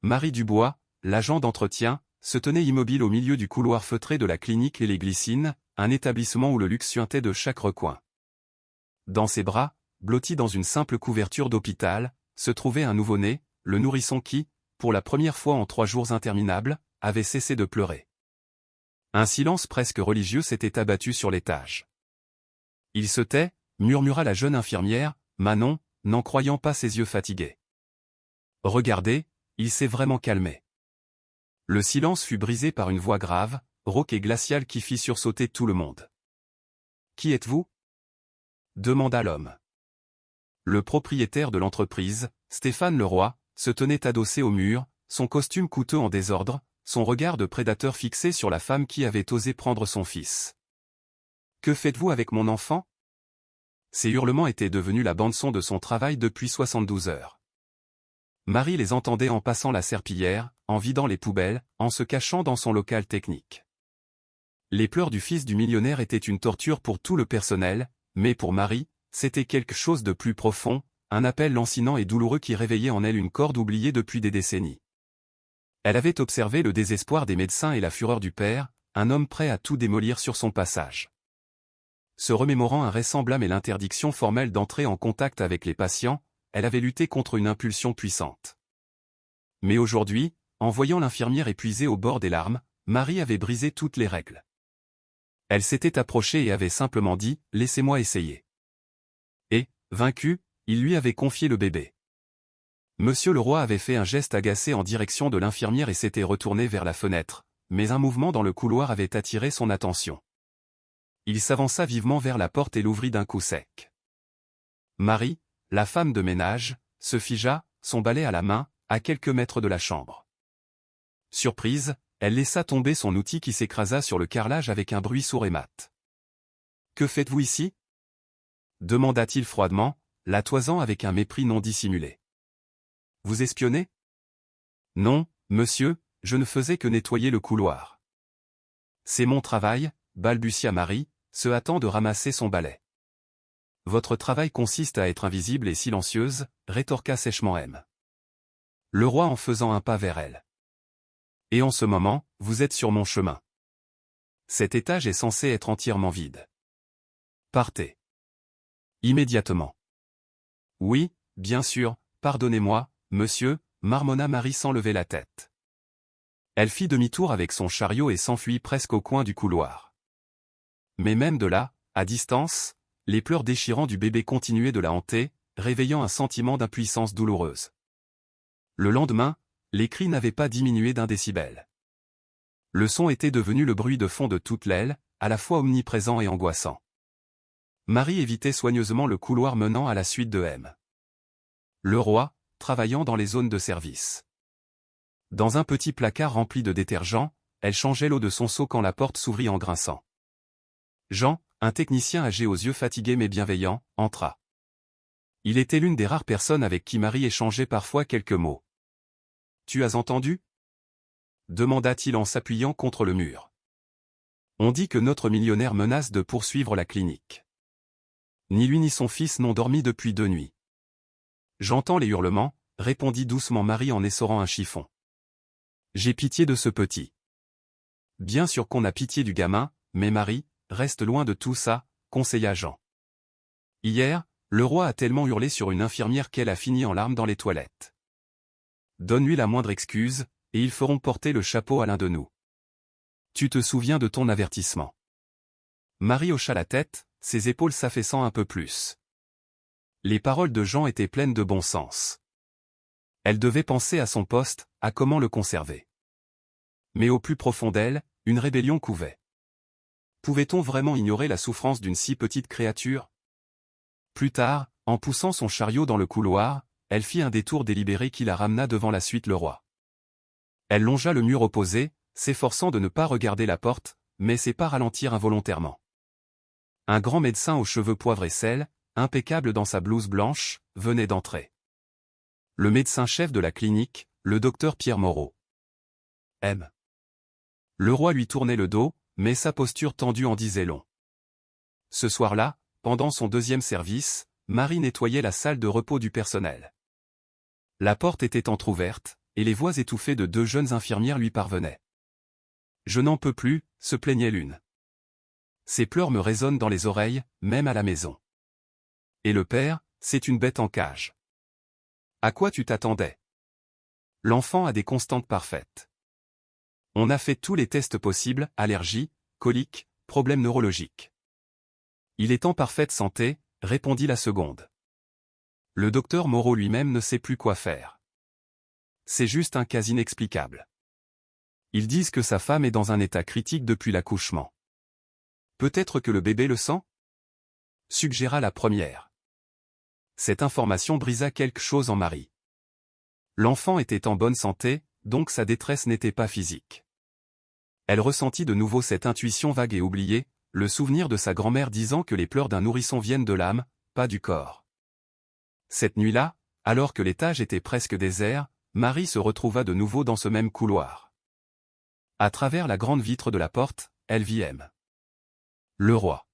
Marie Dubois, l'agent d'entretien, se tenait immobile au milieu du couloir feutré de la clinique et les Glycines, un établissement où le luxe suintait de chaque recoin. Dans ses bras, blotti dans une simple couverture d'hôpital, se trouvait un nouveau-né, le nourrisson qui, pour la première fois en 3 jours interminables, avait cessé de pleurer. Un silence presque religieux s'était abattu sur l'étage. Il se tait, murmura la jeune infirmière, Manon, n'en croyant pas ses yeux fatigués. Regardez, il s'est vraiment calmé. Le silence fut brisé par une voix grave, rauque et glaciale qui fit sursauter tout le monde. Qui êtes-vous ? Demanda l'homme. Le propriétaire de l'entreprise, Stéphane Leroy, se tenait adossé au mur, son costume coûteux en désordre, son regard de prédateur fixé sur la femme qui avait osé prendre son fils. « Que faites-vous avec mon enfant ?» Ces hurlements étaient devenus la bande-son de son travail depuis 72 heures. Marie les entendait en passant la serpillière, en vidant les poubelles, en se cachant dans son local technique. Les pleurs du fils du millionnaire étaient une torture pour tout le personnel, mais pour Marie, c'était quelque chose de plus profond, un appel lancinant et douloureux qui réveillait en elle une corde oubliée depuis des décennies. Elle avait observé le désespoir des médecins et la fureur du père, un homme prêt à tout démolir sur son passage. Se remémorant un récent blâme et l'interdiction formelle d'entrer en contact avec les patients, elle avait lutté contre une impulsion puissante. Mais aujourd'hui, en voyant l'infirmière épuisée au bord des larmes, Marie avait brisé toutes les règles. Elle s'était approchée et avait simplement dit « Laissez-moi essayer ». Et, vaincu, il lui avait confié le bébé. Monsieur Leroy avait fait un geste agacé en direction de l'infirmière et s'était retourné vers la fenêtre, mais un mouvement dans le couloir avait attiré son attention. Il s'avança vivement vers la porte et l'ouvrit d'un coup sec. Marie, la femme de ménage, se figea, son balai à la main, à quelques mètres de la chambre. Surprise, elle laissa tomber son outil qui s'écrasa sur le carrelage avec un bruit sourd et mat. « Que faites-vous ici » demanda-t-il froidement, la toisant avec un mépris non dissimulé. « Vous espionnez » ? « Non, monsieur, je ne faisais que nettoyer le couloir. »« C'est mon travail, » balbutia Marie, se hâtant de ramasser son balai. « Votre travail consiste à être invisible et silencieuse, » rétorqua sèchement M. Leroy en faisant un pas vers elle. « Et en ce moment, vous êtes sur mon chemin. Cet étage est censé être entièrement vide. Partez. Immédiatement. »« Oui, bien sûr, pardonnez-moi, monsieur, » marmonna Marie sans lever la tête. Elle fit demi-tour avec son chariot et s'enfuit presque au coin du couloir. Mais même de là, à distance, les pleurs déchirants du bébé continuaient de la hanter, réveillant un sentiment d'impuissance douloureuse. Le lendemain, les cris n'avaient pas diminué d'1 décibel. Le son était devenu le bruit de fond de toute l'aile, à la fois omniprésent et angoissant. Marie évitait soigneusement le couloir menant à la suite de M. Leroy, travaillant dans les zones de service. Dans un petit placard rempli de détergent, elle changeait l'eau de son seau quand la porte s'ouvrit en grinçant. Jean, un technicien âgé aux yeux fatigués mais bienveillants, entra. Il était l'une des rares personnes avec qui Marie échangeait parfois quelques mots. « Tu as entendu » demanda-t-il en s'appuyant contre le mur. « On dit que notre millionnaire menace de poursuivre la clinique. Ni lui ni son fils n'ont dormi depuis 2 nuits. »« J'entends les hurlements, » répondit doucement Marie en essorant un chiffon. « J'ai pitié de ce petit. » « Bien sûr qu'on a pitié du gamin, mais Marie, reste loin de tout ça, » conseilla Jean. « Hier, le roi a tellement hurlé sur une infirmière qu'elle a fini en larmes dans les toilettes. Donne-lui la moindre excuse, et ils feront porter le chapeau à l'un de nous. Tu te souviens de ton avertissement. » Marie hocha la tête, ses épaules s'affaissant un peu plus. Les paroles de Jean étaient pleines de bon sens. Elle devait penser à son poste, à comment le conserver. Mais au plus profond d'elle, une rébellion couvait. Pouvait-on vraiment ignorer la souffrance d'une si petite créature ? Plus tard, en poussant son chariot dans le couloir, elle fit un détour délibéré qui la ramena devant la suite Leroy. Elle longea le mur opposé, s'efforçant de ne pas regarder la porte, mais ses pas ralentirent involontairement. Un grand médecin aux cheveux poivre et sel, impeccable dans sa blouse blanche, venait d'entrer. Le médecin-chef de la clinique, le docteur Pierre Moreau. M. Leroy lui tournait le dos, mais sa posture tendue en disait long. Ce soir-là, pendant son 2e service, Marie nettoyait la salle de repos du personnel. La porte était entr'ouverte, et les voix étouffées de 2 jeunes infirmières lui parvenaient. « Je n'en peux plus », se plaignait l'une. « Ces pleurs me résonnent dans les oreilles, même à la maison. Et le père, c'est une bête en cage. À quoi tu t'attendais? L'enfant a des constantes parfaites. On a fait tous les tests possibles, allergie, colique, problèmes neurologiques. Il est en parfaite santé, répondit la seconde. Le docteur Moreau lui-même ne sait plus quoi faire. C'est juste un cas inexplicable. Ils disent que sa femme est dans un état critique depuis l'accouchement. Peut-être que le bébé le sent? Suggéra la première. Cette information brisa quelque chose en Marie. L'enfant était en bonne santé, donc sa détresse n'était pas physique. Elle ressentit de nouveau cette intuition vague et oubliée, le souvenir de sa grand-mère disant que les pleurs d'un nourrisson viennent de l'âme, pas du corps. Cette nuit-là, alors que l'étage était presque désert, Marie se retrouva de nouveau dans ce même couloir. À travers la grande vitre de la porte, elle vit M. Le roi.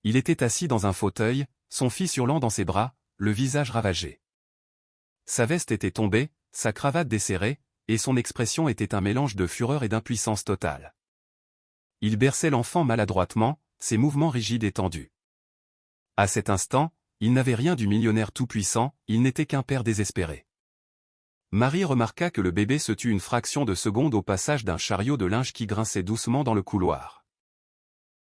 Il était assis dans un fauteuil, son fils hurlant dans ses bras, le visage ravagé. Sa veste était tombée, sa cravate desserrée, et son expression était un mélange de fureur et d'impuissance totale. Il berçait l'enfant maladroitement, ses mouvements rigides et tendus. À cet instant, il n'avait rien du millionnaire tout-puissant, il n'était qu'un père désespéré. Marie remarqua que le bébé se tut une fraction de seconde au passage d'un chariot de linge qui grinçait doucement dans le couloir.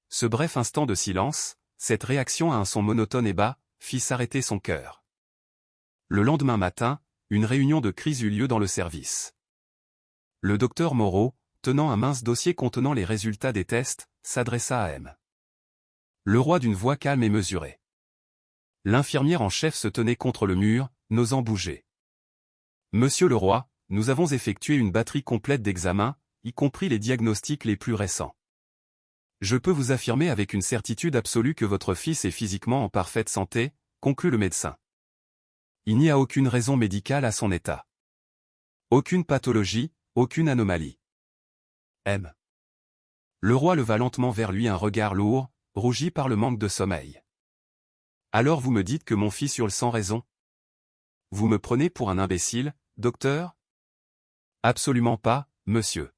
Ce bref instant de silence, cette réaction à un son monotone et bas, fit s'arrêter son cœur. Le lendemain matin, une réunion de crise eut lieu dans le service. Le docteur Moreau, tenant un mince dossier contenant les résultats des tests, s'adressa à M. Le roi d'une voix calme et mesurée. L'infirmière en chef se tenait contre le mur, n'osant bouger. « Monsieur le roi, nous avons effectué une batterie complète d'examens, y compris les diagnostics les plus récents. Je peux vous affirmer avec une certitude absolue que votre fils est physiquement en parfaite santé, conclut le médecin. Il n'y a aucune raison médicale à son état. Aucune pathologie, aucune anomalie. M. Le roi leva lentement vers lui un regard lourd, rougi par le manque de sommeil. Alors vous me dites que mon fils hurle sans raison? Vous me prenez pour un imbécile, docteur? Absolument pas, monsieur.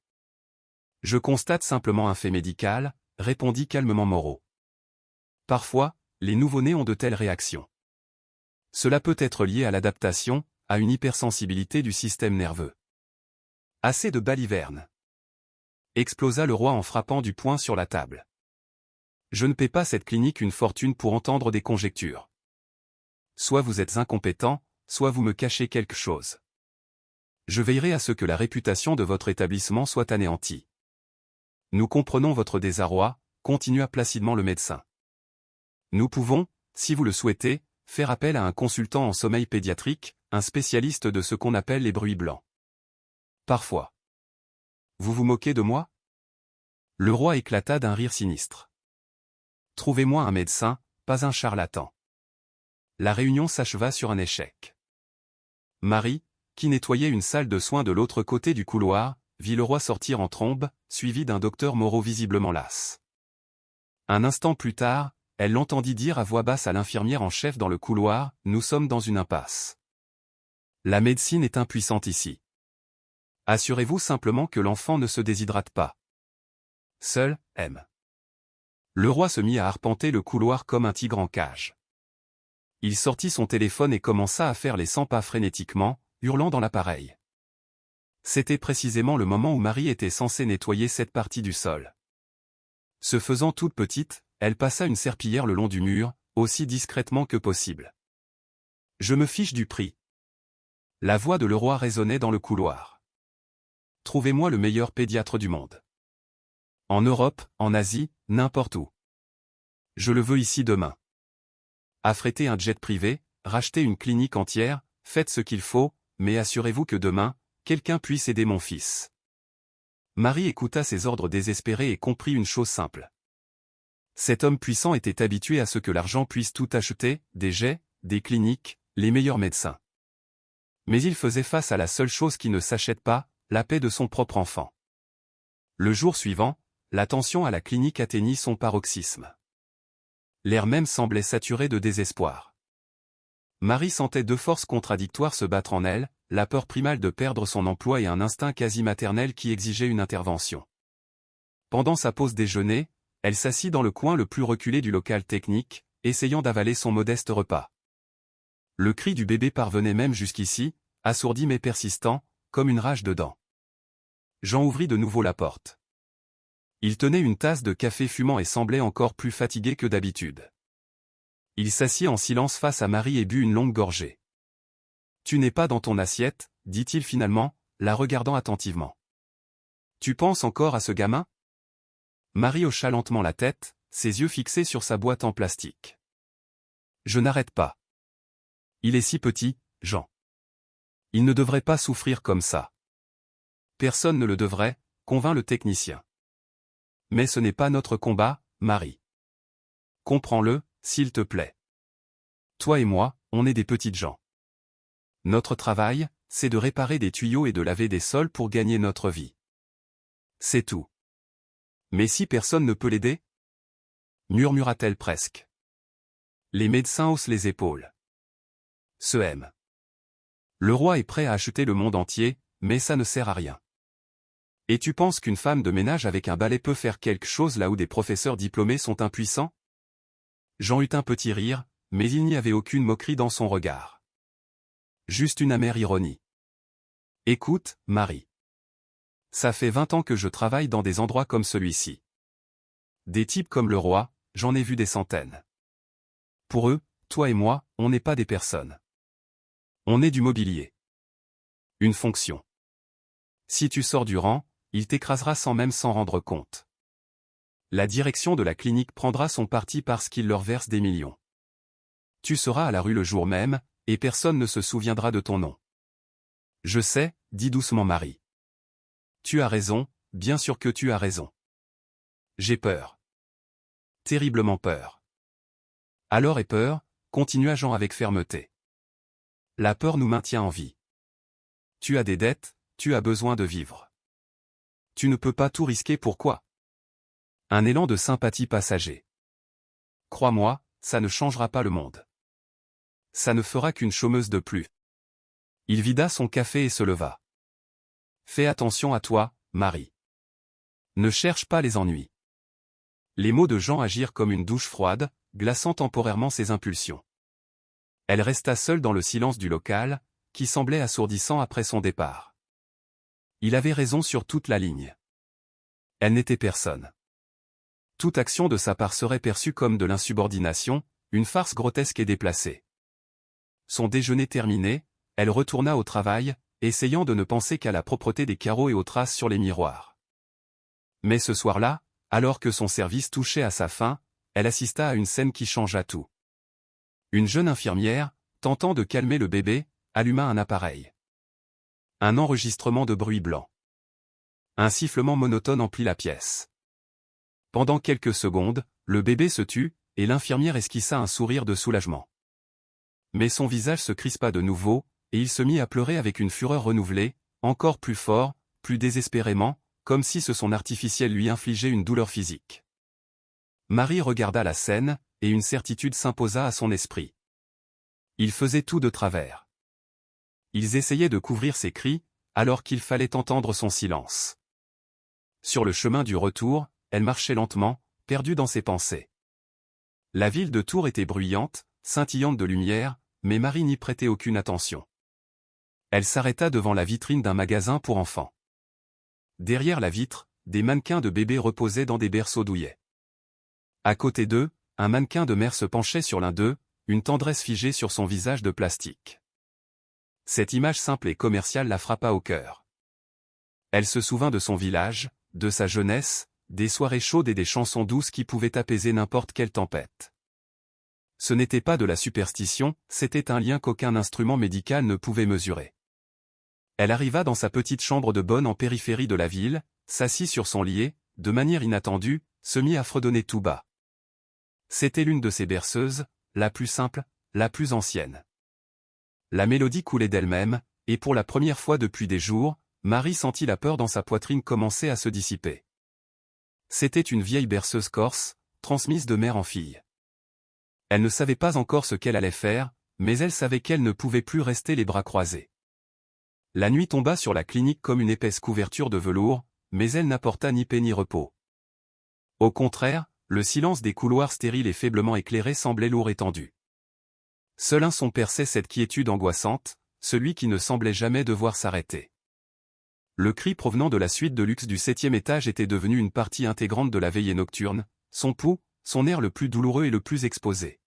Je constate simplement un fait médical, répondit calmement Moreau. Parfois, les nouveau-nés ont de telles réactions. Cela peut être lié à l'adaptation, à une hypersensibilité du système nerveux. Assez de balivernes. Explosa le roi en frappant du poing sur la table. Je ne paie pas cette clinique une fortune pour entendre des conjectures. Soit vous êtes incompétent, soit vous me cachez quelque chose. Je veillerai à ce que la réputation de votre établissement soit anéantie. Nous comprenons votre désarroi, continua placidement le médecin. Nous pouvons, si vous le souhaitez, faire appel à un consultant en sommeil pédiatrique, un spécialiste de ce qu'on appelle les bruits blancs. Parfois. Vous vous moquez de moi? Le roi éclata d'un rire sinistre. Trouvez-moi un médecin, pas un charlatan. La réunion s'acheva sur un échec. Marie, qui nettoyait une salle de soins de l'autre côté du couloir, vit le roi sortir en trombe, suivi d'un docteur Moreau visiblement las. Un instant plus tard, elle l'entendit dire à voix basse à l'infirmière en chef dans le couloir, « Nous sommes dans une impasse. La médecine est impuissante ici. Assurez-vous simplement que l'enfant ne se déshydrate pas. » Seul, M. Le roi se mit à arpenter le couloir comme un tigre en cage. Il sortit son téléphone et commença à faire les 100 pas frénétiquement, hurlant dans l'appareil. C'était précisément le moment où Marie était censée nettoyer cette partie du sol. Se faisant toute petite, elle passa une serpillière le long du mur, aussi discrètement que possible. « Je me fiche du prix. » La voix de le roi résonnait dans le couloir. « Trouvez-moi le meilleur pédiatre du monde. En Europe, en Asie, n'importe où. Je le veux ici demain. Affrétez un jet privé, rachetez une clinique entière, faites ce qu'il faut, mais assurez-vous que demain, quelqu'un puisse aider mon fils. » Marie écouta ces ordres désespérés et comprit une chose simple. Cet homme puissant était habitué à ce que l'argent puisse tout acheter, des jets, des cliniques, les meilleurs médecins. Mais il faisait face à la seule chose qui ne s'achète pas, la paix de son propre enfant. Le jour suivant, la tension à la clinique atteignit son paroxysme. L'air même semblait saturé de désespoir. Marie sentait deux forces contradictoires se battre en elle, la peur primale de perdre son emploi et un instinct quasi maternel qui exigeait une intervention. Pendant sa pause déjeuner, elle s'assit dans le coin le plus reculé du local technique, essayant d'avaler son modeste repas. Le cri du bébé parvenait même jusqu'ici, assourdi mais persistant, comme une rage de dents. Jean ouvrit de nouveau la porte. Il tenait une tasse de café fumant et semblait encore plus fatigué que d'habitude. Il s'assit en silence face à Marie et but une longue gorgée. « Tu n'es pas dans ton assiette, » dit-il finalement, la regardant attentivement. « Tu penses encore à ce gamin ?» Marie hocha lentement la tête, ses yeux fixés sur sa boîte en plastique. « Je n'arrête pas. Il est si petit, Jean. Il ne devrait pas souffrir comme ça. » Personne ne le devrait, convint le technicien. Mais ce n'est pas notre combat, Marie. Comprends-le, s'il te plaît. Toi et moi, on est des petites gens. Notre travail, c'est de réparer des tuyaux et de laver des sols pour gagner notre vie. C'est tout. Mais si personne ne peut l'aider ? Murmura-t-elle presque. Les médecins haussent les épaules. Se aiment. Le roi est prêt à acheter le monde entier, mais ça ne sert à rien. Et tu penses qu'une femme de ménage avec un balai peut faire quelque chose là où des professeurs diplômés sont impuissants ? Jean eut un petit rire, mais il n'y avait aucune moquerie dans son regard. Juste une amère ironie. Écoute, Marie. Ça fait 20 ans que je travaille dans des endroits comme celui-ci. Des types comme le roi, j'en ai vu des centaines. Pour eux, toi et moi, on n'est pas des personnes. On est du mobilier. Une fonction. Si tu sors du rang, il t'écrasera sans même s'en rendre compte. La direction de la clinique prendra son parti parce qu'il leur verse des millions. Tu seras à la rue le jour même, et personne ne se souviendra de ton nom. Je sais, dit doucement Marie. Tu as raison, bien sûr que tu as raison. J'ai peur. Terriblement peur. Alors aie peur, continua Jean avec fermeté. La peur nous maintient en vie. Tu as des dettes, tu as besoin de vivre. Tu ne peux pas tout risquer, pourquoi ? Un élan de sympathie passager. Crois-moi, ça ne changera pas le monde. Ça ne fera qu'une chômeuse de plus. Il vida son café et se leva. Fais attention à toi, Marie. Ne cherche pas les ennuis. Les mots de Jean agirent comme une douche froide, glaçant temporairement ses impulsions. Elle resta seule dans le silence du local, qui semblait assourdissant après son départ. Il avait raison sur toute la ligne. Elle n'était personne. Toute action de sa part serait perçue comme de l'insubordination, une farce grotesque et déplacée. Son déjeuner terminé, elle retourna au travail, essayant de ne penser qu'à la propreté des carreaux et aux traces sur les miroirs. Mais ce soir-là, alors que son service touchait à sa fin, elle assista à une scène qui changea tout. Une jeune infirmière, tentant de calmer le bébé, alluma un appareil. Un enregistrement de bruit blanc. Un sifflement monotone emplit la pièce. Pendant quelques secondes, le bébé se tut, et l'infirmière esquissa un sourire de soulagement. Mais son visage se crispa de nouveau, et il se mit à pleurer avec une fureur renouvelée, encore plus fort, plus désespérément, comme si ce son artificiel lui infligeait une douleur physique. Marie regarda la scène, et une certitude s'imposa à son esprit. Ils faisaient tout de travers. Ils essayaient de couvrir ses cris, alors qu'il fallait entendre son silence. Sur le chemin du retour, elle marchait lentement, perdue dans ses pensées. La ville de Tours était bruyante, scintillante de lumière, mais Marie n'y prêtait aucune attention. Elle s'arrêta devant la vitrine d'un magasin pour enfants. Derrière la vitre, des mannequins de bébés reposaient dans des berceaux douillets. À côté d'eux, un mannequin de mère se penchait sur l'un d'eux, une tendresse figée sur son visage de plastique. Cette image simple et commerciale la frappa au cœur. Elle se souvint de son village, de sa jeunesse, des soirées chaudes et des chansons douces qui pouvaient apaiser n'importe quelle tempête. Ce n'était pas de la superstition, c'était un lien qu'aucun instrument médical ne pouvait mesurer. Elle arriva dans sa petite chambre de bonne en périphérie de la ville, s'assit sur son lit et, de manière inattendue, se mit à fredonner tout bas. C'était l'une de ses berceuses, la plus simple, la plus ancienne. La mélodie coulait d'elle-même, et pour la première fois depuis des jours, Marie sentit la peur dans sa poitrine commencer à se dissiper. C'était une vieille berceuse corse, transmise de mère en fille. Elle ne savait pas encore ce qu'elle allait faire, mais elle savait qu'elle ne pouvait plus rester les bras croisés. La nuit tomba sur la clinique comme une épaisse couverture de velours, mais elle n'apporta ni paix ni repos. Au contraire, le silence des couloirs stériles et faiblement éclairés semblait lourd et tendu. Seul un son perçait cette quiétude angoissante, celui qui ne semblait jamais devoir s'arrêter. Le cri provenant de la suite de luxe du 7e étage était devenu une partie intégrante de la veillée nocturne, son pouls, son air le plus douloureux et le plus exposé.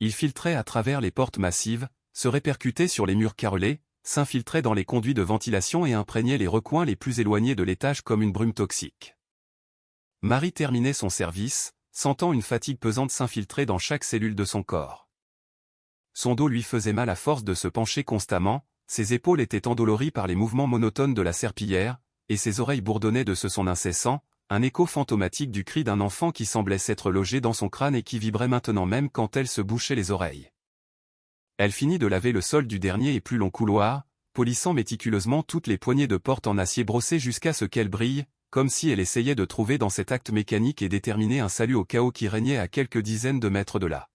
Il filtrait à travers les portes massives, se répercutait sur les murs carrelés, s'infiltrait dans les conduits de ventilation et imprégnait les recoins les plus éloignés de l'étage comme une brume toxique. Marie terminait son service, sentant une fatigue pesante s'infiltrer dans chaque cellule de son corps. Son dos lui faisait mal à force de se pencher constamment, ses épaules étaient endolories par les mouvements monotones de la serpillière, et ses oreilles bourdonnaient de ce son incessant, un écho fantomatique du cri d'un enfant qui semblait s'être logé dans son crâne et qui vibrait maintenant même quand elle se bouchait les oreilles. Elle finit de laver le sol du dernier et plus long couloir, polissant méticuleusement toutes les poignées de porte en acier brossé jusqu'à ce qu'elles brillent, comme si elle essayait de trouver dans cet acte mécanique et déterminé un salut au chaos qui régnait à quelques dizaines de mètres de là.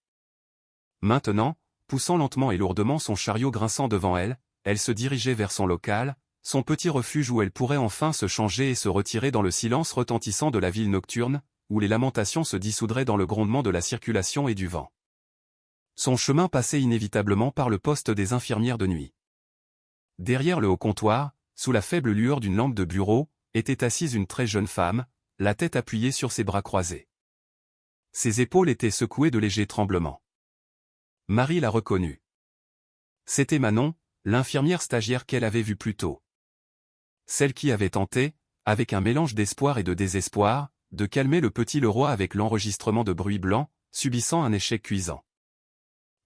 Maintenant, poussant lentement et lourdement son chariot grinçant devant elle, elle se dirigeait vers son local, son petit refuge où elle pourrait enfin se changer et se retirer dans le silence retentissant de la ville nocturne, où les lamentations se dissoudraient dans le grondement de la circulation et du vent. Son chemin passait inévitablement par le poste des infirmières de nuit. Derrière le haut comptoir, sous la faible lueur d'une lampe de bureau, était assise une très jeune femme, la tête appuyée sur ses bras croisés. Ses épaules étaient secouées de légers tremblements. Marie la reconnut. C'était Manon, l'infirmière stagiaire qu'elle avait vue plus tôt. Celle qui avait tenté, avec un mélange d'espoir et de désespoir, de calmer le petit Leroy avec l'enregistrement de bruits blancs, subissant un échec cuisant.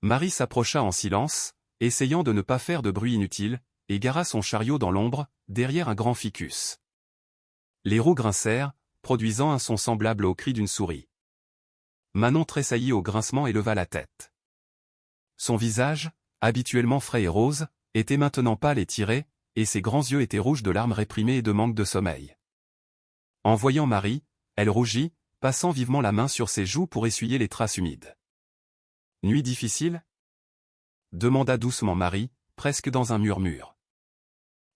Marie s'approcha en silence, essayant de ne pas faire de bruit inutile, et gara son chariot dans l'ombre, derrière un grand ficus. Les roues grincèrent, produisant un son semblable au cri d'une souris. Manon tressaillit au grincement et leva la tête. Son visage, habituellement frais et rose, était maintenant pâle et tiré, et ses grands yeux étaient rouges de larmes réprimées et de manque de sommeil. En voyant Marie, elle rougit, passant vivement la main sur ses joues pour essuyer les traces humides. « Nuit difficile ?» demanda doucement Marie, presque dans un murmure.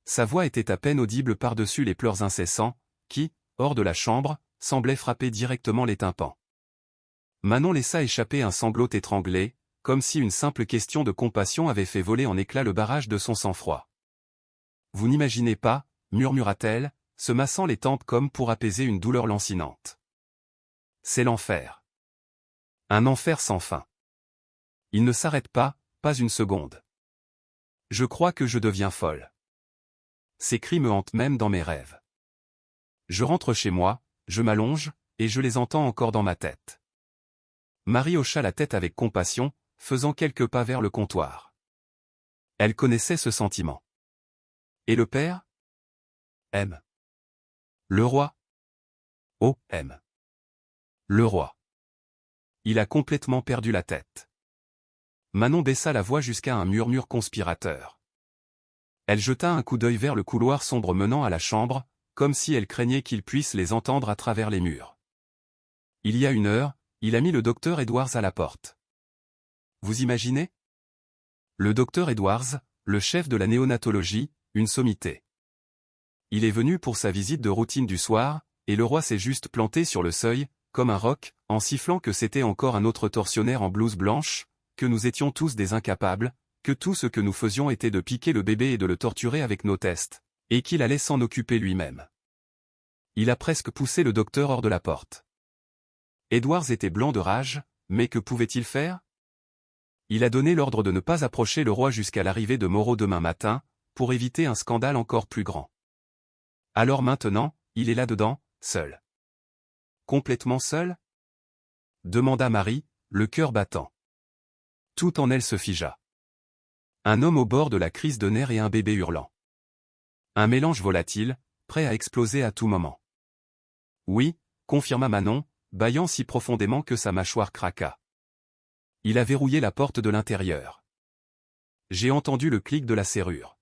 Sa voix était à peine audible par-dessus les pleurs incessants, qui, hors de la chambre, semblaient frapper directement les tympans. Manon laissa échapper un sanglot étranglé, comme si une simple question de compassion avait fait voler en éclats le barrage de son sang-froid. « Vous n'imaginez pas, murmura-t-elle, se massant les tempes comme pour apaiser une douleur lancinante. C'est l'enfer. Un enfer sans fin. Il ne s'arrête pas une seconde. Je crois que je deviens folle. Ces cris me hantent même dans mes rêves. Je rentre chez moi, je m'allonge, et je les entends encore dans ma tête. » Marie hocha la tête avec compassion, faisant quelques pas vers le comptoir. Elle connaissait ce sentiment. Et le père ? M. Le roi ? Oh, M. Le roi. Il a complètement perdu la tête. Manon baissa la voix jusqu'à un murmure conspirateur. Elle jeta un coup d'œil vers le couloir sombre menant à la chambre, comme si elle craignait qu'il puisse les entendre à travers les murs. Il y a 1 heure, il a mis le docteur Edwards à la porte. Vous imaginez ? Le docteur Edwards, le chef de la néonatologie, une sommité. Il est venu pour sa visite de routine du soir, et le roi s'est juste planté sur le seuil, comme un roc, en sifflant que c'était encore un autre tortionnaire en blouse blanche, que nous étions tous des incapables, que tout ce que nous faisions était de piquer le bébé et de le torturer avec nos tests, et qu'il allait s'en occuper lui-même. Il a presque poussé le docteur hors de la porte. Edwards était blanc de rage, mais que pouvait-il faire ? Il a donné l'ordre de ne pas approcher le roi jusqu'à l'arrivée de Moreau demain matin, pour éviter un scandale encore plus grand. Alors maintenant, il est là-dedans, seul. Complètement seul ? Demanda Marie, le cœur battant. Tout en elle se figea. Un homme au bord de la crise de nerfs et un bébé hurlant. Un mélange volatile, prêt à exploser à tout moment. Oui, confirma Manon, bâillant si profondément que sa mâchoire craqua. Il a verrouillé la porte de l'intérieur. J'ai entendu le clic de la serrure.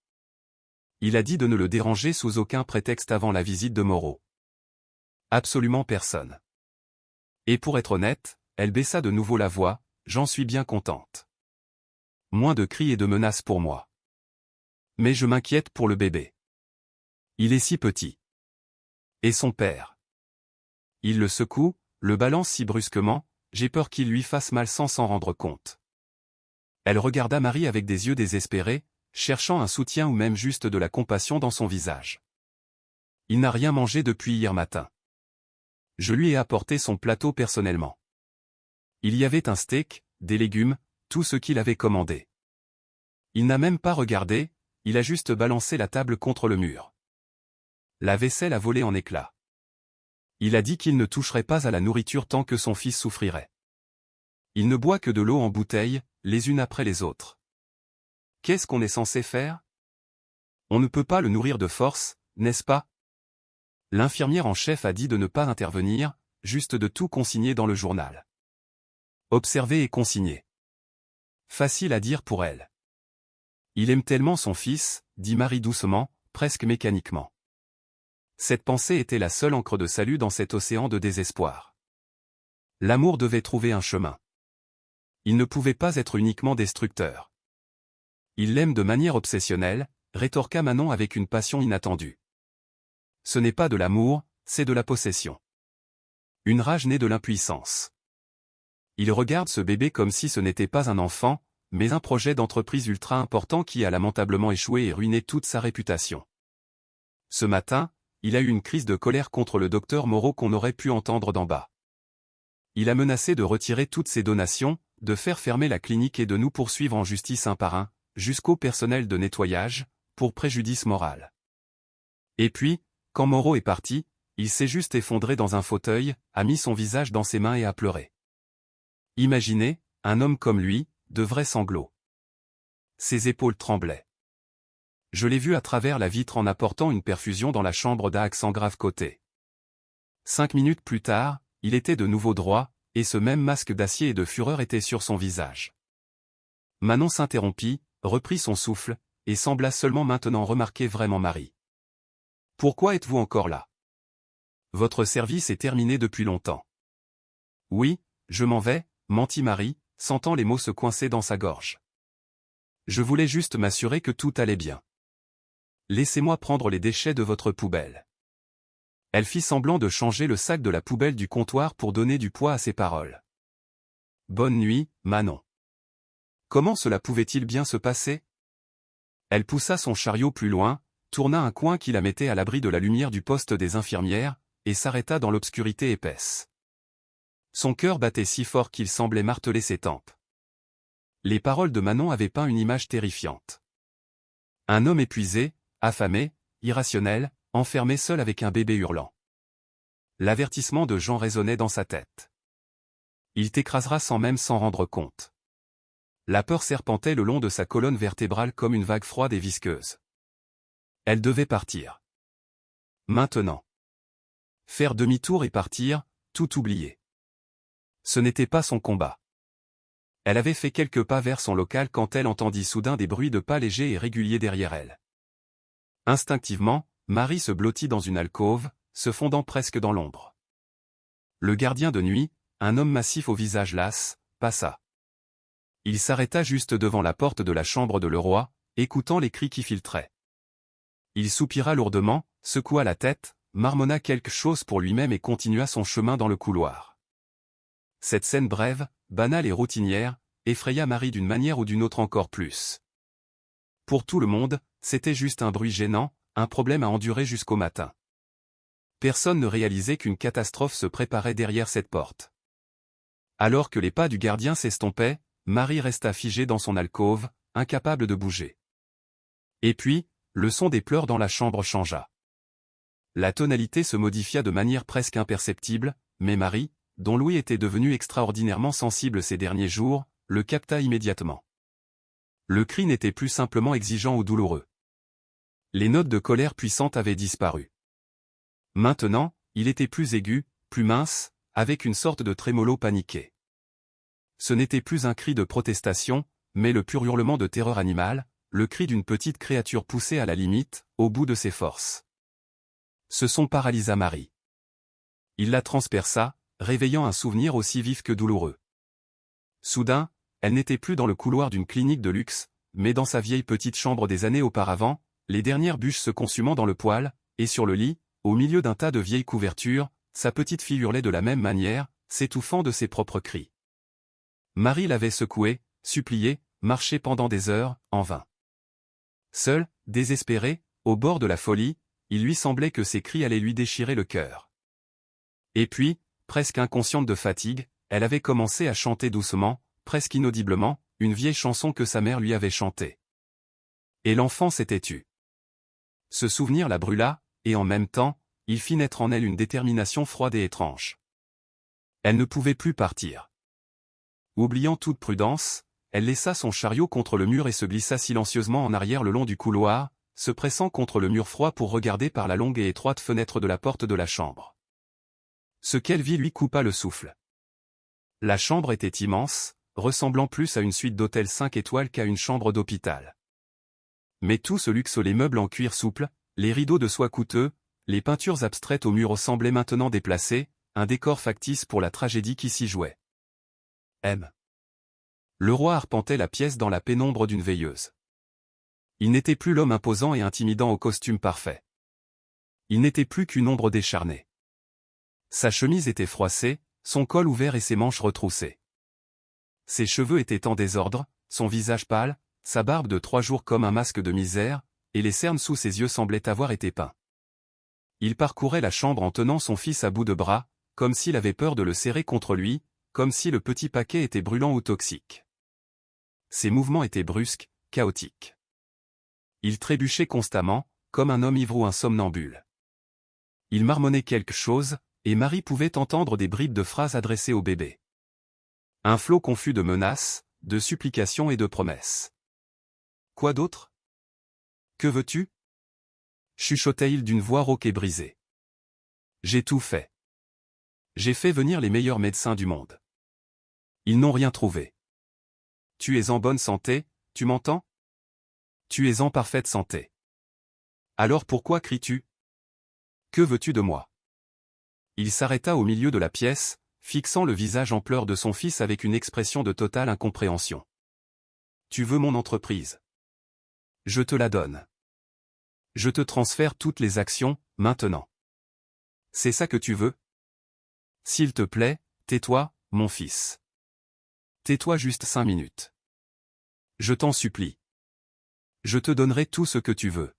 Il a dit de ne le déranger sous aucun prétexte avant la visite de Moreau. Absolument personne. Et pour être honnête, elle baissa de nouveau la voix, j'en suis bien contente. Moins de cris et de menaces pour moi. Mais je m'inquiète pour le bébé. Il est si petit. Et son père? Il le secoue, le balance si brusquement, j'ai peur qu'il lui fasse mal sans s'en rendre compte. Elle regarda Marie avec des yeux désespérés, cherchant un soutien ou même juste de la compassion dans son visage. Il n'a rien mangé depuis hier matin. Je lui ai apporté son plateau personnellement. Il y avait un steak, des légumes, tout ce qu'il avait commandé. Il n'a même pas regardé, il a juste balancé la table contre le mur. La vaisselle a volé en éclats. Il a dit qu'il ne toucherait pas à la nourriture tant que son fils souffrirait. Il ne boit que de l'eau en bouteille, les unes après les autres. Qu'est-ce qu'on est censé faire? On ne peut pas le nourrir de force, n'est-ce pas? L'infirmière en chef a dit de ne pas intervenir, juste de tout consigner dans le journal. Observer et consigner. Facile à dire pour elle. Il aime tellement son fils, dit Marie doucement, presque mécaniquement. Cette pensée était la seule encre de salut dans cet océan de désespoir. L'amour devait trouver un chemin. Il ne pouvait pas être uniquement destructeur. Il l'aime de manière obsessionnelle, rétorqua Manon avec une passion inattendue. Ce n'est pas de l'amour, c'est de la possession. Une rage née de l'impuissance. Il regarde ce bébé comme si ce n'était pas un enfant, mais un projet d'entreprise ultra important qui a lamentablement échoué et ruiné toute sa réputation. Ce matin, il a eu une crise de colère contre le docteur Moreau qu'on aurait pu entendre d'en bas. Il a menacé de retirer toutes ses donations, de faire fermer la clinique et de nous poursuivre en justice un par un, jusqu'au personnel de nettoyage, pour préjudice moral. Et puis, quand Moreau est parti, il s'est juste effondré dans un fauteuil, a mis son visage dans ses mains et a pleuré. Imaginez, un homme comme lui, de vrais sanglots. Ses épaules tremblaient. Je l'ai vu à travers la vitre en apportant une perfusion dans la chambre d'Axan grave côté. 5 minutes plus tard, il était de nouveau droit, et ce même masque d'acier et de fureur était sur son visage. Manon s'interrompit, reprit son souffle, et sembla seulement maintenant remarquer vraiment Marie. « Pourquoi êtes-vous encore là? Votre service est terminé depuis longtemps. »« Oui, je m'en vais, » mentit Marie, sentant les mots se coincer dans sa gorge. « Je voulais juste m'assurer que tout allait bien. Laissez-moi prendre les déchets de votre poubelle. » Elle fit semblant de changer le sac de la poubelle du comptoir pour donner du poids à ses paroles. « Bonne nuit, Manon. » Comment cela pouvait-il bien se passer? Elle poussa son chariot plus loin, tourna un coin qui la mettait à l'abri de la lumière du poste des infirmières, et s'arrêta dans l'obscurité épaisse. Son cœur battait si fort qu'il semblait marteler ses tempes. Les paroles de Manon avaient peint une image terrifiante. Un homme épuisé, affamé, irrationnel, enfermé seul avec un bébé hurlant. L'avertissement de Jean résonnait dans sa tête. Il t'écrasera sans même s'en rendre compte. La peur serpentait le long de sa colonne vertébrale comme une vague froide et visqueuse. Elle devait partir. Maintenant. Faire demi-tour et partir, tout oublier. Ce n'était pas son combat. Elle avait fait quelques pas vers son local quand elle entendit soudain des bruits de pas légers et réguliers derrière elle. Instinctivement, Marie se blottit dans une alcôve, se fondant presque dans l'ombre. Le gardien de nuit, un homme massif au visage las, passa. Il s'arrêta juste devant la porte de la chambre de Leroy, écoutant les cris qui filtraient. Il soupira lourdement, secoua la tête, marmonna quelque chose pour lui-même et continua son chemin dans le couloir. Cette scène brève, banale et routinière, effraya Marie d'une manière ou d'une autre encore plus. Pour tout le monde, c'était juste un bruit gênant, un problème à endurer jusqu'au matin. Personne ne réalisait qu'une catastrophe se préparait derrière cette porte. Alors que les pas du gardien s'estompaient, Marie resta figée dans son alcôve, incapable de bouger. Et puis, le son des pleurs dans la chambre changea. La tonalité se modifia de manière presque imperceptible, mais Marie, dont l'ouïe était devenue extraordinairement sensible ces derniers jours, le capta immédiatement. Le cri n'était plus simplement exigeant ou douloureux. Les notes de colère puissantes avaient disparu. Maintenant, il était plus aigu, plus mince, avec une sorte de trémolo paniqué. Ce n'était plus un cri de protestation, mais le pur hurlement de terreur animale, le cri d'une petite créature poussée à la limite, au bout de ses forces. Ce son paralysa Marie. Il la transperça, réveillant un souvenir aussi vif que douloureux. Soudain, elle n'était plus dans le couloir d'une clinique de luxe, mais dans sa vieille petite chambre des années auparavant, les dernières bûches se consumant dans le poêle, et sur le lit, au milieu d'un tas de vieilles couvertures, sa petite fille hurlait de la même manière, s'étouffant de ses propres cris. Marie l'avait secouée, suppliée, marché pendant des heures, en vain. Seul, désespéré, au bord de la folie, il lui semblait que ses cris allaient lui déchirer le cœur. Et puis, presque inconsciente de fatigue, elle avait commencé à chanter doucement, presque inaudiblement, une vieille chanson que sa mère lui avait chantée. Et l'enfant s'était tu. Ce souvenir la brûla, et en même temps, il fit naître en elle une détermination froide et étrange. Elle ne pouvait plus partir. Oubliant toute prudence, elle laissa son chariot contre le mur et se glissa silencieusement en arrière le long du couloir, se pressant contre le mur froid pour regarder par la longue et étroite fenêtre de la porte de la chambre. Ce qu'elle vit lui coupa le souffle. La chambre était immense, ressemblant plus à une suite d'hôtel 5 étoiles qu'à une chambre d'hôpital. Mais tout ce luxe, les meubles en cuir souple, les rideaux de soie coûteux, les peintures abstraites aux murs semblaient maintenant déplacées, un décor factice pour la tragédie qui s'y jouait. M. Le roi arpentait la pièce dans la pénombre d'une veilleuse. Il n'était plus l'homme imposant et intimidant au costume parfait. Il n'était plus qu'une ombre décharnée. Sa chemise était froissée, son col ouvert et ses manches retroussées. Ses cheveux étaient en désordre, son visage pâle, sa barbe de 3 jours comme un masque de misère, et les cernes sous ses yeux semblaient avoir été peints. Il parcourait la chambre en tenant son fils à bout de bras, comme s'il avait peur de le serrer contre lui, comme si le petit paquet était brûlant ou toxique. Ses mouvements étaient brusques, chaotiques. Il trébuchait constamment, comme un homme ivre ou un somnambule. Il marmonnait quelque chose, et Marie pouvait entendre des bribes de phrases adressées au bébé. Un flot confus de menaces, de supplications et de promesses. Quoi d'autre? Que veux-tu? Chuchotait-il d'une voix rauque et brisée. J'ai tout fait. J'ai fait venir les meilleurs médecins du monde. Ils n'ont rien trouvé. Tu es en bonne santé, tu m'entends? Tu es en parfaite santé. Alors pourquoi cries-tu? Que veux-tu de moi? Il s'arrêta au milieu de la pièce, fixant le visage en pleurs de son fils avec une expression de totale incompréhension. Tu veux mon entreprise? Je te la donne. Je te transfère toutes les actions, maintenant. C'est ça que tu veux? S'il te plaît, tais-toi, mon fils. Tais-toi juste 5 minutes. Je t'en supplie. Je te donnerai tout ce que tu veux.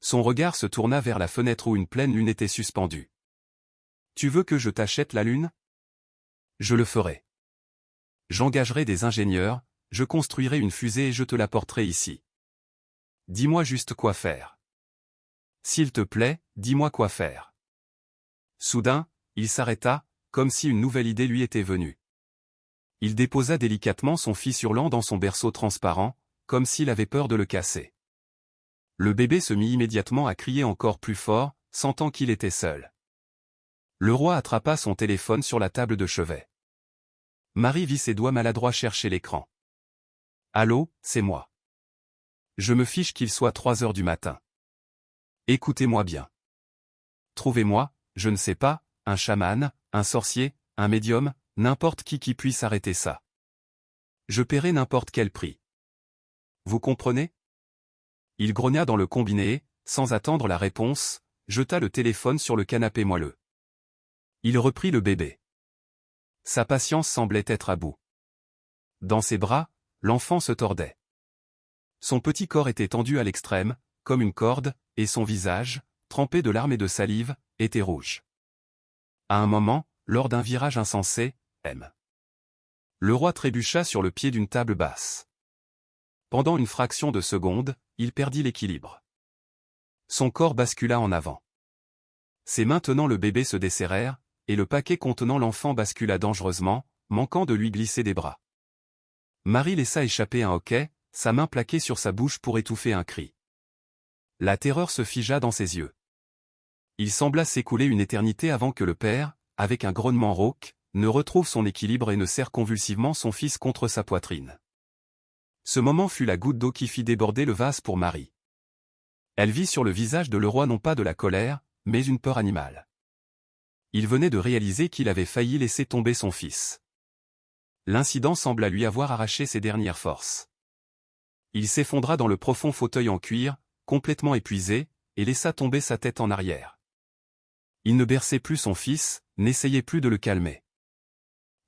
Son regard se tourna vers la fenêtre où une pleine lune était suspendue. Tu veux que je t'achète la lune? Je le ferai. J'engagerai des ingénieurs, je construirai une fusée et je te la porterai ici. Dis-moi juste quoi faire. S'il te plaît, dis-moi quoi faire. Soudain, il s'arrêta, comme si une nouvelle idée lui était venue. Il déposa délicatement son fils hurlant dans son berceau transparent, comme s'il avait peur de le casser. Le bébé se mit immédiatement à crier encore plus fort, sentant qu'il était seul. Le roi attrapa son téléphone sur la table de chevet. Marie vit ses doigts maladroits chercher l'écran. Allô, c'est moi. Je me fiche qu'il soit 3 heures du matin. Écoutez-moi bien. Trouvez-moi, je ne sais pas, un chaman, un sorcier, un médium, n'importe qui puisse arrêter ça. Je paierai n'importe quel prix. Vous comprenez? Il grogna dans le combiné et, sans attendre la réponse, jeta le téléphone sur le canapé moelleux. Il reprit le bébé. Sa patience semblait être à bout. Dans ses bras, l'enfant se tordait. Son petit corps était tendu à l'extrême, comme une corde, et son visage, trempé de larmes et de salive, était rouge. À un moment, lors d'un virage insensé, le roi trébucha sur le pied d'une table basse. Pendant une fraction de seconde, il perdit l'équilibre. Son corps bascula en avant. Ses mains tenant le bébé se desserrèrent, et le paquet contenant l'enfant bascula dangereusement, manquant de lui glisser des bras. Marie laissa échapper un hoquet, sa main plaquée sur sa bouche pour étouffer un cri. La terreur se figea dans ses yeux. Il sembla s'écouler une éternité avant que le père, avec un grognement rauque, ne retrouve son équilibre et ne serre convulsivement son fils contre sa poitrine. Ce moment fut la goutte d'eau qui fit déborder le vase pour Marie. Elle vit sur le visage de le roi non pas de la colère, mais une peur animale. Il venait de réaliser qu'il avait failli laisser tomber son fils. L'incident sembla lui avoir arraché ses dernières forces. Il s'effondra dans le profond fauteuil en cuir, complètement épuisé, et laissa tomber sa tête en arrière. Il ne berçait plus son fils, n'essayait plus de le calmer.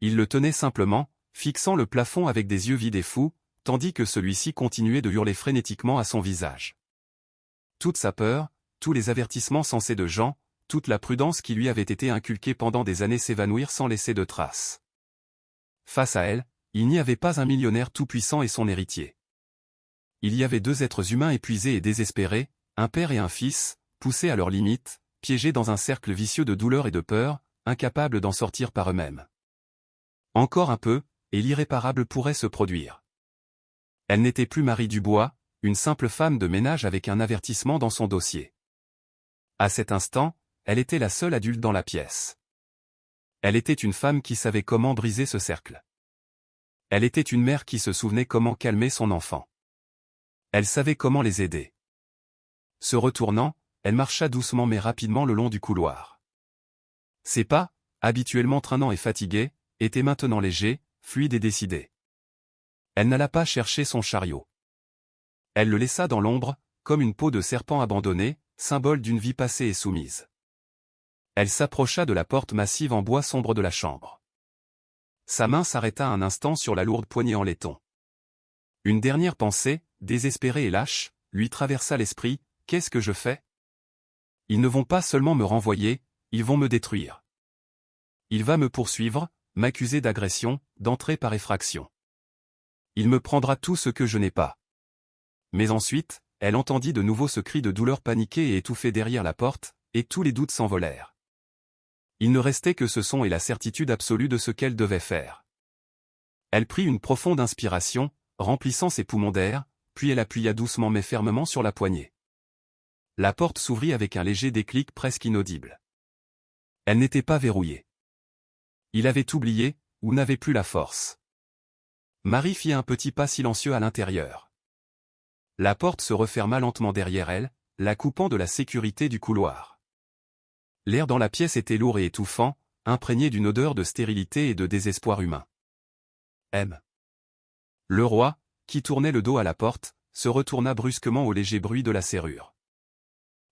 Il le tenait simplement, fixant le plafond avec des yeux vides et fous, tandis que celui-ci continuait de hurler frénétiquement à son visage. Toute sa peur, tous les avertissements sensés de Jean, toute la prudence qui lui avait été inculquée pendant des années s'évanouirent sans laisser de traces. Face à elle, il n'y avait pas un millionnaire tout-puissant et son héritier. Il y avait deux êtres humains épuisés et désespérés, un père et un fils, poussés à leurs limites, piégés dans un cercle vicieux de douleur et de peur, incapables d'en sortir par eux-mêmes. Encore un peu, et l'irréparable pourrait se produire. Elle n'était plus Marie Dubois, une simple femme de ménage avec un avertissement dans son dossier. À cet instant, elle était la seule adulte dans la pièce. Elle était une femme qui savait comment briser ce cercle. Elle était une mère qui se souvenait comment calmer son enfant. Elle savait comment les aider. Se retournant, elle marcha doucement mais rapidement le long du couloir. Ses pas, habituellement traînants et fatigués, étaient maintenant légers, fluides et décidés. Elle n'alla pas chercher son chariot. Elle le laissa dans l'ombre, comme une peau de serpent abandonnée, symbole d'une vie passée et soumise. Elle s'approcha de la porte massive en bois sombre de la chambre. Sa main s'arrêta un instant sur la lourde poignée en laiton. Une dernière pensée, désespérée et lâche, lui traversa l'esprit, « Qu'est-ce que je fais ? Ils ne vont pas seulement me renvoyer, ils vont me détruire. Il va me poursuivre, m'accuser d'agression, d'entrée par effraction. Il me prendra tout ce que je n'ai pas. » Mais ensuite, elle entendit de nouveau ce cri de douleur paniqué et étouffé derrière la porte, et tous les doutes s'envolèrent. Il ne restait que ce son et la certitude absolue de ce qu'elle devait faire. Elle prit une profonde inspiration, remplissant ses poumons d'air, puis elle appuya doucement mais fermement sur la poignée. La porte s'ouvrit avec un léger déclic presque inaudible. Elle n'était pas verrouillée. Il avait oublié, ou n'avait plus la force. Marie fit un petit pas silencieux à l'intérieur. La porte se referma lentement derrière elle, la coupant de la sécurité du couloir. L'air dans la pièce était lourd et étouffant, imprégné d'une odeur de stérilité et de désespoir humain. M. Le roi, qui tournait le dos à la porte, se retourna brusquement au léger bruit de la serrure.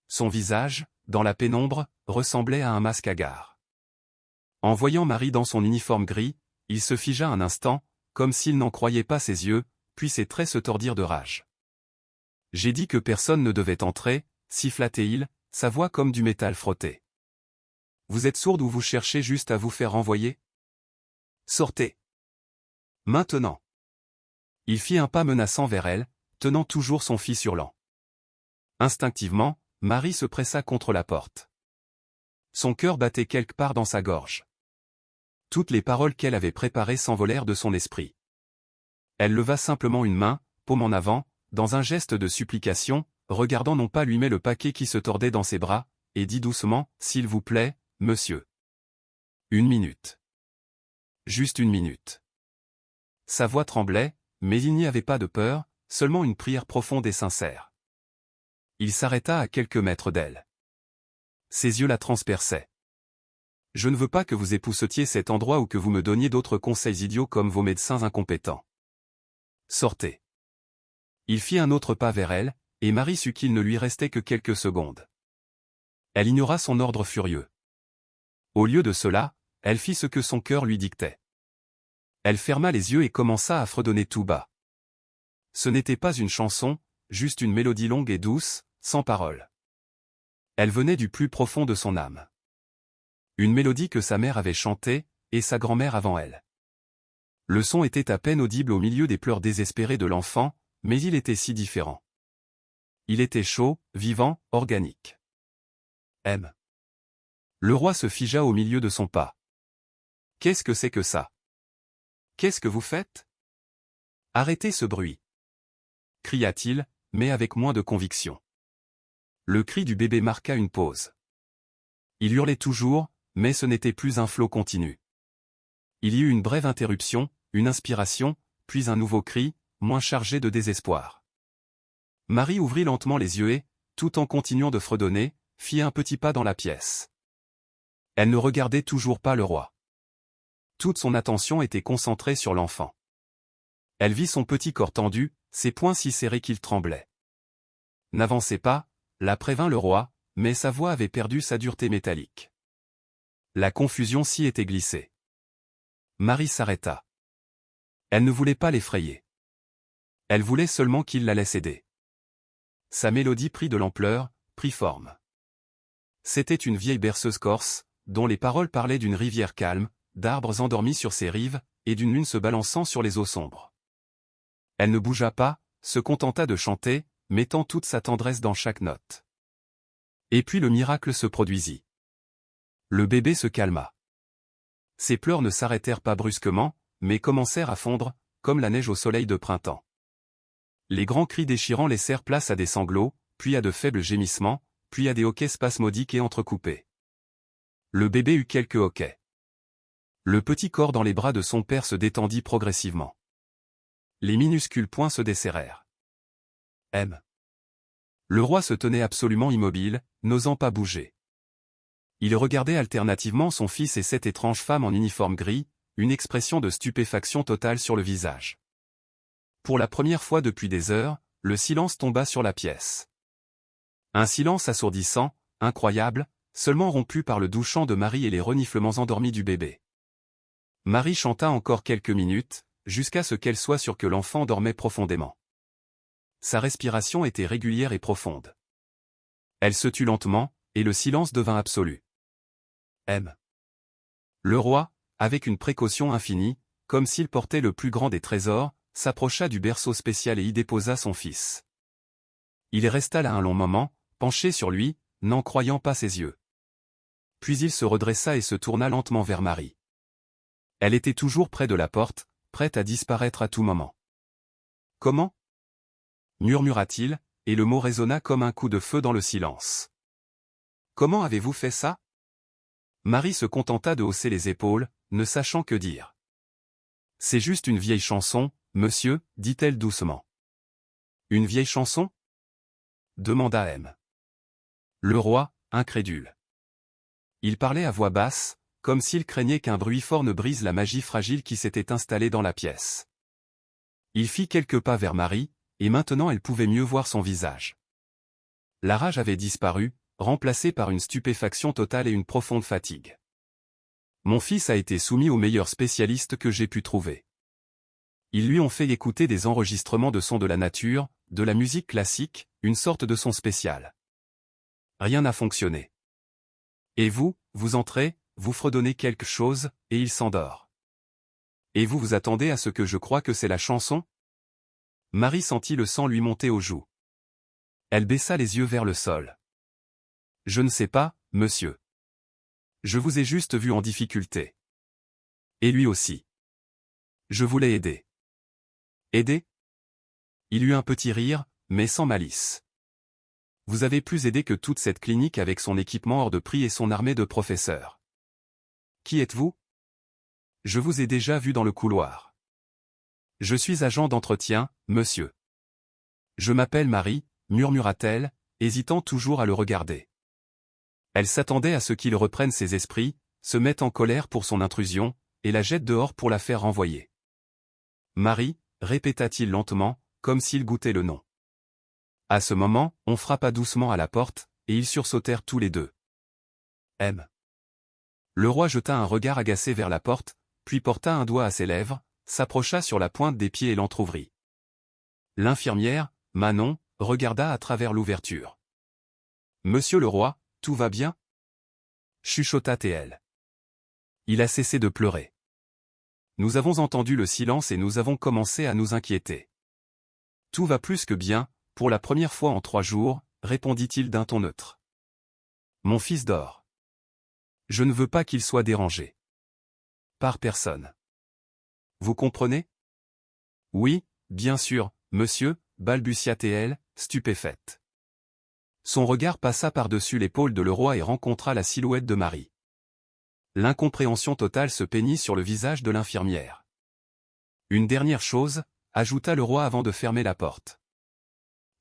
Son visage, dans la pénombre, ressemblait à un masque hagard. En voyant Marie dans son uniforme gris, il se figea un instant, comme s'il n'en croyait pas ses yeux, puis ses traits se tordirent de rage. « J'ai dit que personne ne devait entrer, » siffla-t-il, sa voix comme du métal frotté. « Vous êtes sourde ou vous cherchez juste à vous faire renvoyer ? Sortez. Maintenant. » Il fit un pas menaçant vers elle, tenant toujours son fils hurlant. Instinctivement, Marie se pressa contre la porte. Son cœur battait quelque part dans sa gorge. Toutes les paroles qu'elle avait préparées s'envolèrent de son esprit. Elle leva simplement une main, paume en avant, dans un geste de supplication, regardant non pas lui mais le paquet qui se tordait dans ses bras, et dit doucement, « S'il vous plaît, monsieur. 1 minute. Juste 1 minute. » Sa voix tremblait, mais il n'y avait pas de peur, seulement une prière profonde et sincère. Il s'arrêta à quelques mètres d'elle. Ses yeux la transperçaient. « Je ne veux pas que vous époussetiez cet endroit ou que vous me donniez d'autres conseils idiots comme vos médecins incompétents. Sortez. » Il fit un autre pas vers elle, et Marie sut qu'il ne lui restait que quelques secondes. Elle ignora son ordre furieux. Au lieu de cela, elle fit ce que son cœur lui dictait. Elle ferma les yeux et commença à fredonner tout bas. Ce n'était pas une chanson, juste une mélodie longue et douce, sans paroles. Elle venait du plus profond de son âme. Une mélodie que sa mère avait chantée, et sa grand-mère avant elle. Le son était à peine audible au milieu des pleurs désespérés de l'enfant, mais il était si différent. Il était chaud, vivant, organique. M. Le roi se figea au milieu de son pas. « Qu'est-ce que c'est que ça ? Qu'est-ce que vous faites ? Arrêtez ce bruit !» cria-t-il, mais avec moins de conviction. Le cri du bébé marqua une pause. Il hurlait toujours, mais ce n'était plus un flot continu. Il y eut une brève interruption, une inspiration, puis un nouveau cri, moins chargé de désespoir. Marie ouvrit lentement les yeux et, tout en continuant de fredonner, fit un petit pas dans la pièce. Elle ne regardait toujours pas le roi. Toute son attention était concentrée sur l'enfant. Elle vit son petit corps tendu, ses poings si serrés qu'il tremblait. « N'avancez pas », la prévint le roi, mais sa voix avait perdu sa dureté métallique. La confusion s'y était glissée. Marie s'arrêta. Elle ne voulait pas l'effrayer. Elle voulait seulement qu'il la laisse aider. Sa mélodie prit de l'ampleur, prit forme. C'était une vieille berceuse corse, dont les paroles parlaient d'une rivière calme, d'arbres endormis sur ses rives, et d'une lune se balançant sur les eaux sombres. Elle ne bougea pas, se contenta de chanter, mettant toute sa tendresse dans chaque note. Et puis le miracle se produisit. Le bébé se calma. Ses pleurs ne s'arrêtèrent pas brusquement, mais commencèrent à fondre, comme la neige au soleil de printemps. Les grands cris déchirants laissèrent place à des sanglots, puis à de faibles gémissements, puis à des hoquets spasmodiques et entrecoupés. Le bébé eut quelques hoquets. Le petit corps dans les bras de son père se détendit progressivement. Les minuscules poings se desserrèrent. M. Le roi se tenait absolument immobile, n'osant pas bouger. Il regardait alternativement son fils et cette étrange femme en uniforme gris, une expression de stupéfaction totale sur le visage. Pour la première fois depuis des heures, le silence tomba sur la pièce. Un silence assourdissant, incroyable, seulement rompu par le doux chant de Marie et les reniflements endormis du bébé. Marie chanta encore quelques minutes, jusqu'à ce qu'elle soit sûre que l'enfant dormait profondément. Sa respiration était régulière et profonde. Elle se tut lentement, et le silence devint absolu. M. Le roi, avec une précaution infinie, comme s'il portait le plus grand des trésors, s'approcha du berceau spécial et y déposa son fils. Il resta là un long moment, penché sur lui, n'en croyant pas ses yeux. Puis il se redressa et se tourna lentement vers Marie. Elle était toujours près de la porte, prête à disparaître à tout moment. « Comment » murmura-t-il, et le mot résonna comme un coup de feu dans le silence. « Comment avez-vous fait ça » Marie se contenta de hausser les épaules, ne sachant que dire. « C'est juste une vieille chanson, monsieur, dit-elle doucement. « Une vieille chanson » demanda M. Le roi, incrédule. Il parlait à voix basse, comme s'il craignait qu'un bruit fort ne brise la magie fragile qui s'était installée dans la pièce. Il fit quelques pas vers Marie, et maintenant elle pouvait mieux voir son visage. La rage avait disparu, remplacée par une stupéfaction totale et une profonde fatigue. Mon fils a été soumis aux meilleurs spécialistes que j'ai pu trouver. Ils lui ont fait écouter des enregistrements de sons de la nature, de la musique classique, une sorte de son spécial. Rien n'a fonctionné. Et vous, vous entrez, vous fredonnez quelque chose, et il s'endort. Et vous vous attendez à ce que je croie que c'est la chanson ? Marie sentit le sang lui monter aux joues. Elle baissa les yeux vers le sol. Je ne sais pas, monsieur. Je vous ai juste vu en difficulté. Et lui aussi. Je voulais aider. Aider ? Il eut un petit rire, mais sans malice. Vous avez plus aidé que toute cette clinique avec son équipement hors de prix et son armée de professeurs. Qui êtes-vous ? Je vous ai déjà vu dans le couloir. Je suis agent d'entretien, monsieur. Je m'appelle Marie, murmura-t-elle, hésitant toujours à le regarder. Elle s'attendait à ce qu'il reprenne ses esprits, se mette en colère pour son intrusion, et la jette dehors pour la faire renvoyer. Marie, répéta-t-il lentement, comme s'il goûtait le nom. À ce moment, on frappa doucement à la porte, et ils sursautèrent tous les deux. M. Le roi jeta un regard agacé vers la porte, puis porta un doigt à ses lèvres, s'approcha sur la pointe des pieds et l'entr'ouvrit. L'infirmière, Manon, regarda à travers l'ouverture. « Monsieur le roi, tout va bien » chuchota-t-elle. Il a cessé de pleurer. Nous avons entendu le silence et nous avons commencé à nous inquiéter. Tout va plus que bien, pour la première fois en 3 jours, répondit-il d'un ton neutre. Mon fils dort. Je ne veux pas qu'il soit dérangé. Par personne. Vous comprenez ? Oui, bien sûr, monsieur, balbutia-t-elle, stupéfaite. Son regard passa par-dessus l'épaule de le roi et rencontra la silhouette de Marie. L'incompréhension totale se peignit sur le visage de l'infirmière. Une dernière chose, ajouta le roi avant de fermer la porte.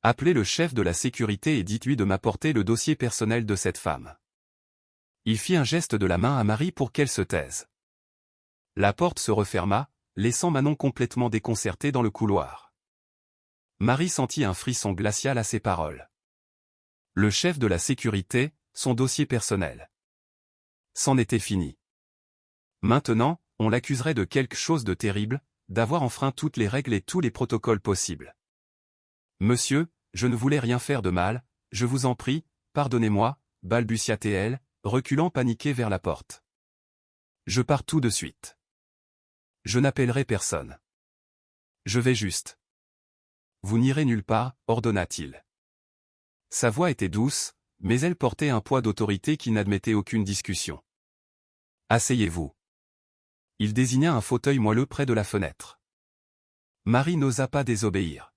Appelez le chef de la sécurité et dites-lui de m'apporter le dossier personnel de cette femme. Il fit un geste de la main à Marie pour qu'elle se taise. La porte se referma, laissant Manon complètement déconcertée dans le couloir. Marie sentit un frisson glacial à ces paroles. Le chef de la sécurité, son dossier personnel. C'en était fini. Maintenant, on l'accuserait de quelque chose de terrible, d'avoir enfreint toutes les règles et tous les protocoles possibles. Monsieur, je ne voulais rien faire de mal, je vous en prie, pardonnez-moi, balbutia-t-elle, reculant paniquée vers la porte. Je pars tout de suite. Je n'appellerai personne. Je vais juste. Vous n'irez nulle part, ordonna-t-il. Sa voix était douce, mais elle portait un poids d'autorité qui n'admettait aucune discussion. Asseyez-vous. Il désigna un fauteuil moelleux près de la fenêtre. Marie n'osa pas désobéir.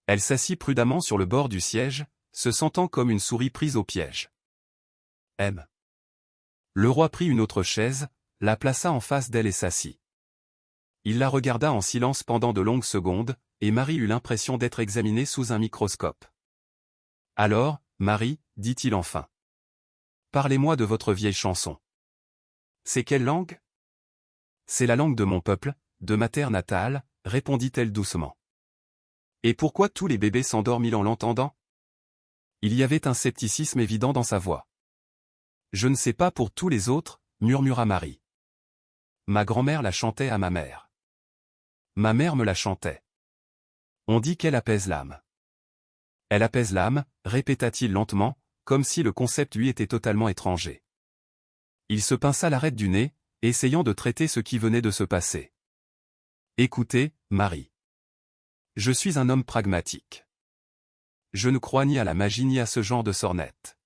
Elle s'assit prudemment sur le bord du siège, se sentant comme une souris prise au piège. M. Le roi prit une autre chaise, la plaça en face d'elle et s'assit. Il la regarda en silence pendant de longues secondes, et Marie eut l'impression d'être examinée sous un microscope. Alors, Marie, dit-il enfin. Parlez-moi de votre vieille chanson. C'est quelle langue? C'est la langue de mon peuple, de ma terre natale, répondit-elle doucement. Et pourquoi tous les bébés s'endorment en l'entendant? Il y avait un scepticisme évident dans sa voix. Je ne sais pas pour tous les autres, murmura Marie. Ma grand-mère la chantait à ma mère. Ma mère me la chantait. On dit qu'elle apaise l'âme. Elle apaise l'âme, répéta-t-il lentement, comme si le concept lui était totalement étranger. Il se pinça l'arête du nez, essayant de traiter ce qui venait de se passer. Écoutez, Marie. Je suis un homme pragmatique. Je ne crois ni à la magie ni à ce genre de sornettes.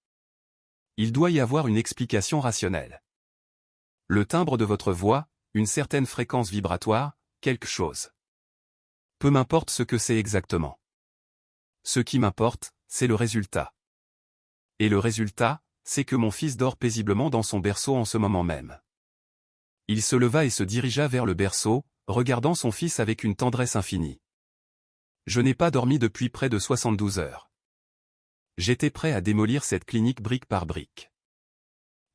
Il doit y avoir une explication rationnelle. Le timbre de votre voix, une certaine fréquence vibratoire, quelque chose. Peu m'importe ce que c'est exactement. Ce qui m'importe, c'est le résultat. Et le résultat, c'est que mon fils dort paisiblement dans son berceau en ce moment même. Il se leva et se dirigea vers le berceau, regardant son fils avec une tendresse infinie. Je n'ai pas dormi depuis près de 72 heures. J'étais prêt à démolir cette clinique brique par brique.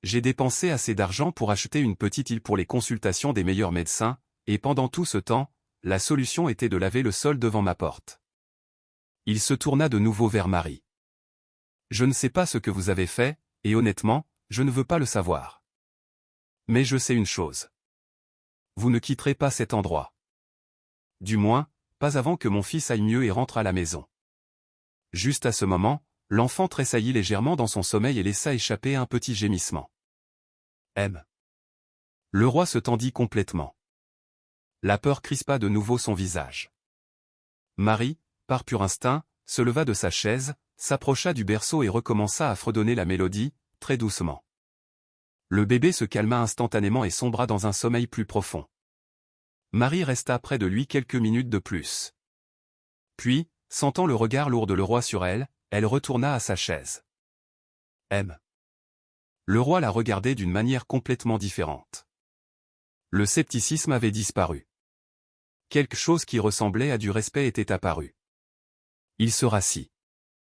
J'ai dépensé assez d'argent pour acheter une petite île pour les consultations des meilleurs médecins, et pendant tout ce temps, la solution était de laver le sol devant ma porte. Il se tourna de nouveau vers Marie. Je ne sais pas ce que vous avez fait, et honnêtement, je ne veux pas le savoir. Mais je sais une chose. Vous ne quitterez pas cet endroit. Du moins, pas avant que mon fils aille mieux et rentre à la maison. Juste à ce moment, l'enfant tressaillit légèrement dans son sommeil et laissa échapper un petit gémissement. M. Le roi se tendit complètement. La peur crispa de nouveau son visage. Marie, par pur instinct, se leva de sa chaise, s'approcha du berceau et recommença à fredonner la mélodie, très doucement. Le bébé se calma instantanément et sombra dans un sommeil plus profond. Marie resta près de lui quelques minutes de plus. Puis, sentant le regard lourd de le roi sur elle, elle retourna à sa chaise. M. Le roi la regardait d'une manière complètement différente. Le scepticisme avait disparu. Quelque chose qui ressemblait à du respect était apparu. Il se rassit.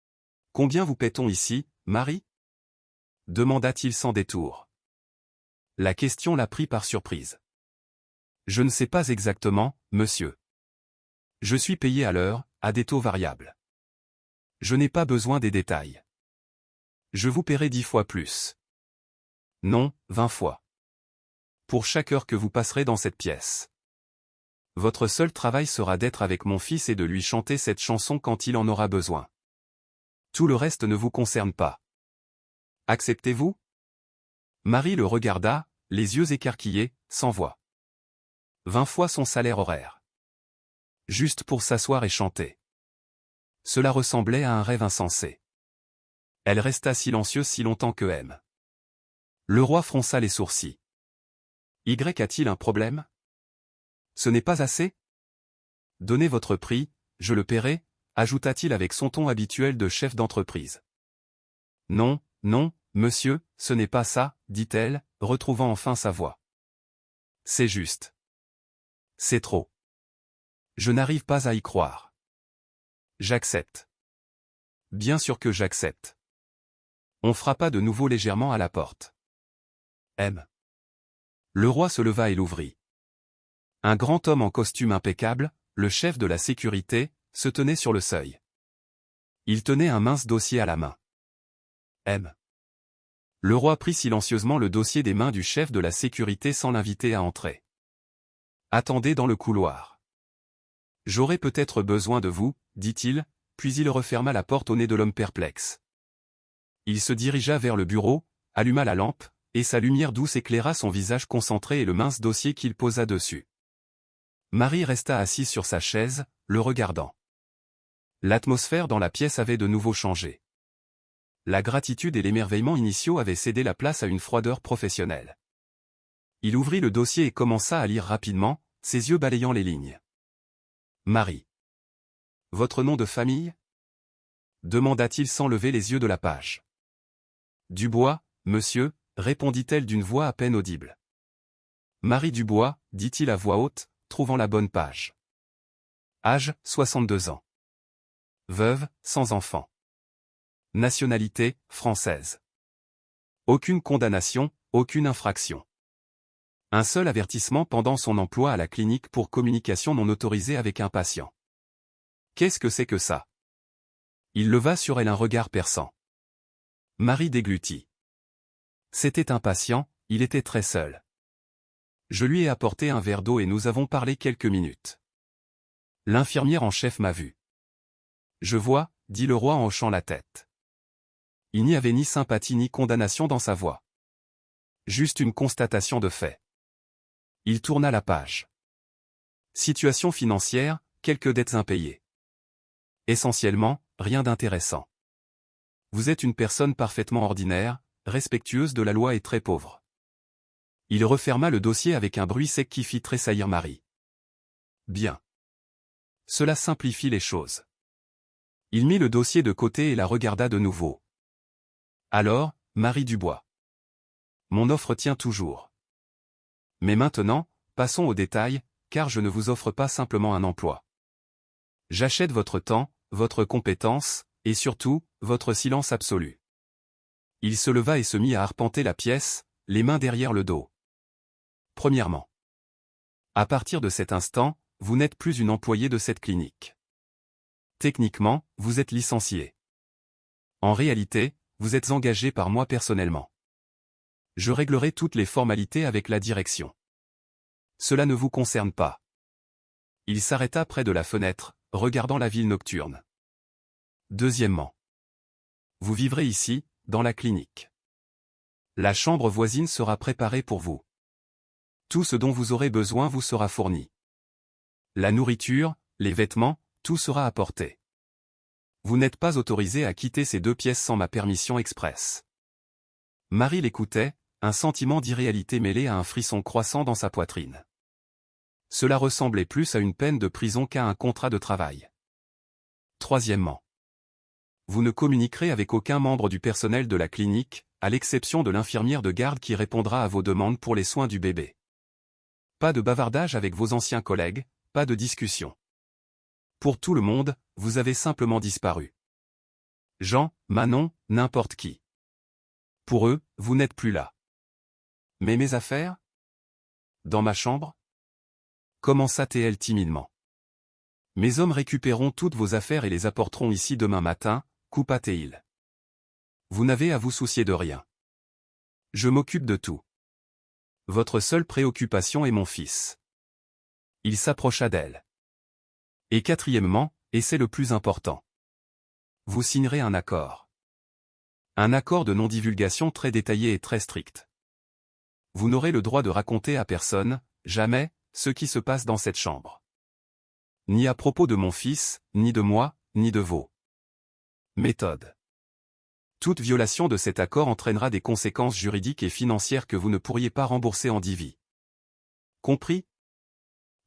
« Combien vous paie-t-on ici, Marie » demanda-t-il sans détour. La question la prit par surprise. « Je ne sais pas exactement, monsieur. Je suis payé à l'heure, à des taux variables. Je n'ai pas besoin des détails. Je vous paierai 10 fois plus. Non, 20 fois. Pour chaque heure que vous passerez dans cette pièce. Votre seul travail sera d'être avec mon fils et de lui chanter cette chanson quand il en aura besoin. Tout le reste ne vous concerne pas. Acceptez-vous » Marie le regarda, les yeux écarquillés, sans voix. 20 fois son salaire horaire. Juste pour s'asseoir et chanter. Cela ressemblait à un rêve insensé. Elle resta silencieuse si longtemps que M. Le roi fronça les sourcils. Y a-t-il un problème? Ce n'est pas assez? Donnez votre prix, je le paierai, ajouta-t-il avec son ton habituel de chef d'entreprise. Non, non, monsieur, ce n'est pas ça, dit-elle, retrouvant enfin sa voix. C'est juste. C'est trop. Je n'arrive pas à y croire. J'accepte. Bien sûr que j'accepte. On frappa de nouveau légèrement à la porte. M. Le roi se leva et l'ouvrit. Un grand homme en costume impeccable, le chef de la sécurité, se tenait sur le seuil. Il tenait un mince dossier à la main. M. Le roi prit silencieusement le dossier des mains du chef de la sécurité sans l'inviter à entrer. Attendez dans le couloir. J'aurai peut-être besoin de vous, dit-il, puis il referma la porte au nez de l'homme perplexe. Il se dirigea vers le bureau, alluma la lampe, et sa lumière douce éclaira son visage concentré et le mince dossier qu'il posa dessus. Marie resta assise sur sa chaise, le regardant. L'atmosphère dans la pièce avait de nouveau changé. La gratitude et l'émerveillement initiaux avaient cédé la place à une froideur professionnelle. Il ouvrit le dossier et commença à lire rapidement, ses yeux balayant les lignes. Marie. Votre nom de famille? Demanda-t-il sans lever les yeux de la page. Dubois, monsieur, répondit-elle d'une voix à peine audible. Marie Dubois, dit-il à voix haute, trouvant la bonne page. Âge, 62 ans. Veuve, sans enfant. Nationalité, française. Aucune condamnation, aucune infraction. Un seul avertissement pendant son emploi à la clinique pour communication non autorisée avec un patient. Qu'est-ce que c'est que ça? Il leva sur elle un regard perçant. Marie déglutit. C'était un patient, il était très seul. Je lui ai apporté un verre d'eau et nous avons parlé quelques minutes. L'infirmière en chef m'a vu. Je vois, dit le roi en hochant la tête. Il n'y avait ni sympathie ni condamnation dans sa voix. Juste une constatation de fait. Il tourna la page. Situation financière, quelques dettes impayées. Essentiellement, rien d'intéressant. Vous êtes une personne parfaitement ordinaire, respectueuse de la loi et très pauvre. Il referma le dossier avec un bruit sec qui fit tressaillir Marie. Bien. Cela simplifie les choses. Il mit le dossier de côté et la regarda de nouveau. Alors, Marie Dubois. Mon offre tient toujours. Mais maintenant, passons aux détails, car je ne vous offre pas simplement un emploi. J'achète votre temps, votre compétence, et surtout, votre silence absolu. Il se leva et se mit à arpenter la pièce, les mains derrière le dos. Premièrement. À partir de cet instant, vous n'êtes plus une employée de cette clinique. Techniquement, vous êtes licenciée. En réalité, vous êtes engagée par moi personnellement. Je réglerai toutes les formalités avec la direction. Cela ne vous concerne pas. Il s'arrêta près de la fenêtre, regardant la ville nocturne. Deuxièmement. Vous vivrez ici, dans la clinique. La chambre voisine sera préparée pour vous. Tout ce dont vous aurez besoin vous sera fourni. La nourriture, les vêtements, tout sera apporté. Vous n'êtes pas autorisé à quitter ces 2 pièces sans ma permission expresse. Marie l'écoutait, un sentiment d'irréalité mêlé à un frisson croissant dans sa poitrine. Cela ressemblait plus à une peine de prison qu'à un contrat de travail. Troisièmement. Vous ne communiquerez avec aucun membre du personnel de la clinique, à l'exception de l'infirmière de garde qui répondra à vos demandes pour les soins du bébé. Pas de bavardage avec vos anciens collègues, pas de discussion. Pour tout le monde, vous avez simplement disparu. Jean, Manon, n'importe qui. Pour eux, vous n'êtes plus là. Mais mes affaires? Dans ma chambre? Commença-t-elle timidement. Mes hommes récupéreront toutes vos affaires et les apporteront ici demain matin, coupa-t-il. Vous n'avez à vous soucier de rien. Je m'occupe de tout. Votre seule préoccupation est mon fils. Il s'approcha d'elle. Et quatrièmement, et c'est le plus important. Vous signerez un accord. Un accord de non-divulgation très détaillé et très strict. Vous n'aurez le droit de raconter à personne, jamais, ce qui se passe dans cette chambre. Ni à propos de mon fils, ni de moi, ni de vos méthodes. Toute violation de cet accord entraînera des conséquences juridiques et financières que vous ne pourriez pas rembourser en divis. Compris?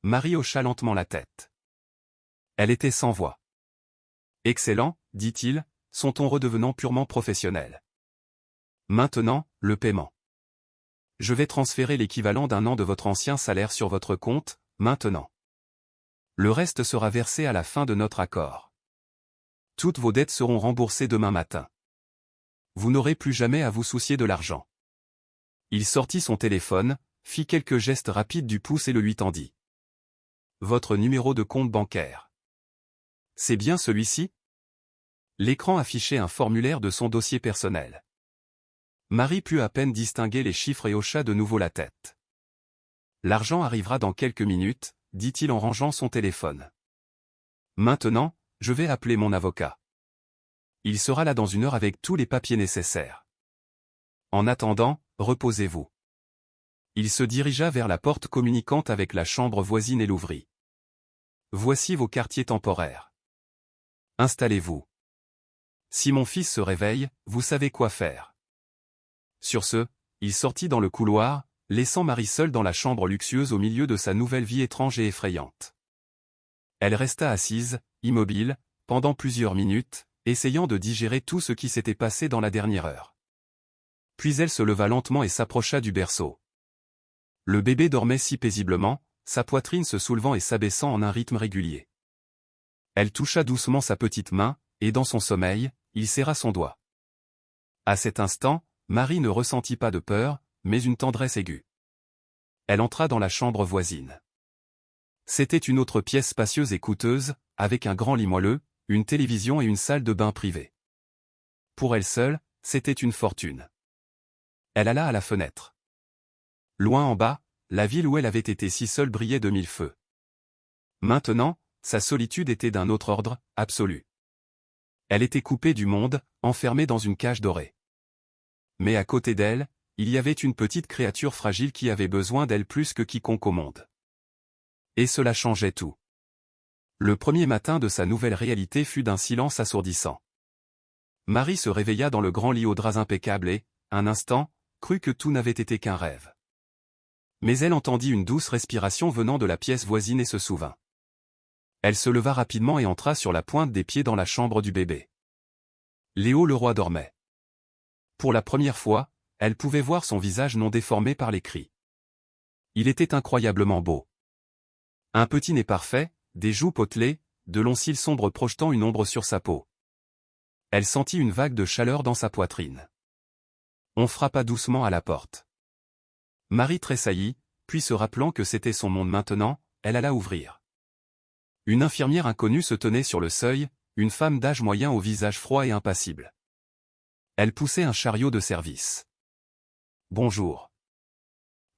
Marie hocha lentement la tête. Elle était sans voix. Excellent, dit-il, son ton redevenant purement professionnel. Maintenant, le paiement. Je vais transférer l'équivalent d'1 an de votre ancien salaire sur votre compte, maintenant. Le reste sera versé à la fin de notre accord. Toutes vos dettes seront remboursées demain matin. Vous n'aurez plus jamais à vous soucier de l'argent. Il sortit son téléphone, fit quelques gestes rapides du pouce et le lui tendit. Votre numéro de compte bancaire. C'est bien celui-ci? L'écran affichait un formulaire de son dossier personnel. Marie put à peine distinguer les chiffres et hocha de nouveau la tête. L'argent arrivera dans quelques minutes, dit-il en rangeant son téléphone. Maintenant, je vais appeler mon avocat. Il sera là dans 1 heure avec tous les papiers nécessaires. En attendant, reposez-vous. Il se dirigea vers la porte communiquante avec la chambre voisine et l'ouvrit. Voici vos quartiers temporaires. Installez-vous. Si mon fils se réveille, vous savez quoi faire. Sur ce, il sortit dans le couloir, laissant Marie seule dans la chambre luxueuse au milieu de sa nouvelle vie étrange et effrayante. Elle resta assise, immobile, pendant plusieurs minutes, essayant de digérer tout ce qui s'était passé dans la dernière heure. Puis elle se leva lentement et s'approcha du berceau. Le bébé dormait si paisiblement, sa poitrine se soulevant et s'abaissant en un rythme régulier. Elle toucha doucement sa petite main, et dans son sommeil, il serra son doigt. À cet instant, Marie ne ressentit pas de peur, mais une tendresse aiguë. Elle entra dans la chambre voisine. C'était une autre pièce spacieuse et coûteuse, avec un grand lit moelleux, une télévision et une salle de bain privée. Pour elle seule, c'était une fortune. Elle alla à la fenêtre. Loin en bas, la ville où elle avait été si seule brillait de 1000 feux. Maintenant, sa solitude était d'un autre ordre, absolu. Elle était coupée du monde, enfermée dans une cage dorée. Mais à côté d'elle, il y avait une petite créature fragile qui avait besoin d'elle plus que quiconque au monde. Et cela changeait tout. Le premier matin de sa nouvelle réalité fut d'un silence assourdissant. Marie se réveilla dans le grand lit aux draps impeccables et, un instant, crut que tout n'avait été qu'un rêve. Mais elle entendit une douce respiration venant de la pièce voisine et se souvint. Elle se leva rapidement et entra sur la pointe des pieds dans la chambre du bébé. Léo le roi dormait. Pour la première fois, elle pouvait voir son visage non déformé par les cris. Il était incroyablement beau. Un petit nez parfait, des joues potelées, de longs cils sombres projetant une ombre sur sa peau. Elle sentit une vague de chaleur dans sa poitrine. On frappa doucement à la porte. Marie tressaillit, puis se rappelant que c'était son monde maintenant, elle alla ouvrir. Une infirmière inconnue se tenait sur le seuil, une femme d'âge moyen au visage froid et impassible. Elle poussait un chariot de service. « Bonjour.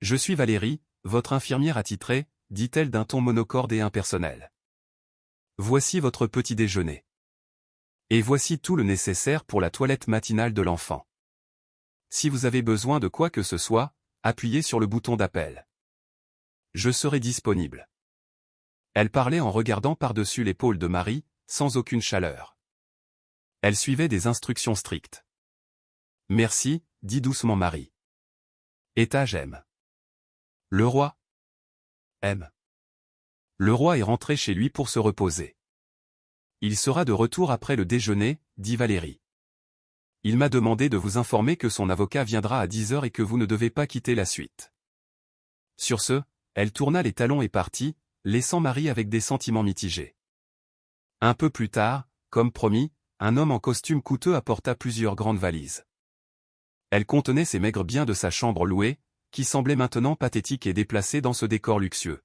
Je suis Valérie, votre infirmière attitrée, dit-elle d'un ton monocorde et impersonnel. Voici votre petit déjeuner. Et voici tout le nécessaire pour la toilette matinale de l'enfant. Si vous avez besoin de quoi que ce soit, appuyez sur le bouton d'appel. Je serai disponible. » Elle parlait en regardant par-dessus l'épaule de Marie, sans aucune chaleur. Elle suivait des instructions strictes. « Merci, dit doucement Marie. Étage M. Le roi M. Le roi est rentré chez lui pour se reposer. Il sera de retour après le déjeuner, dit Valérie. Il m'a demandé de vous informer que son avocat viendra à 10 heures et que vous ne devez pas quitter la suite. Sur ce, elle tourna les talons et partit, laissant Marie avec des sentiments mitigés. Un peu plus tard, comme promis, un homme en costume coûteux apporta plusieurs grandes valises. Elles contenaient ses maigres biens de sa chambre louée, qui semblait maintenant pathétique et déplacée dans ce décor luxueux.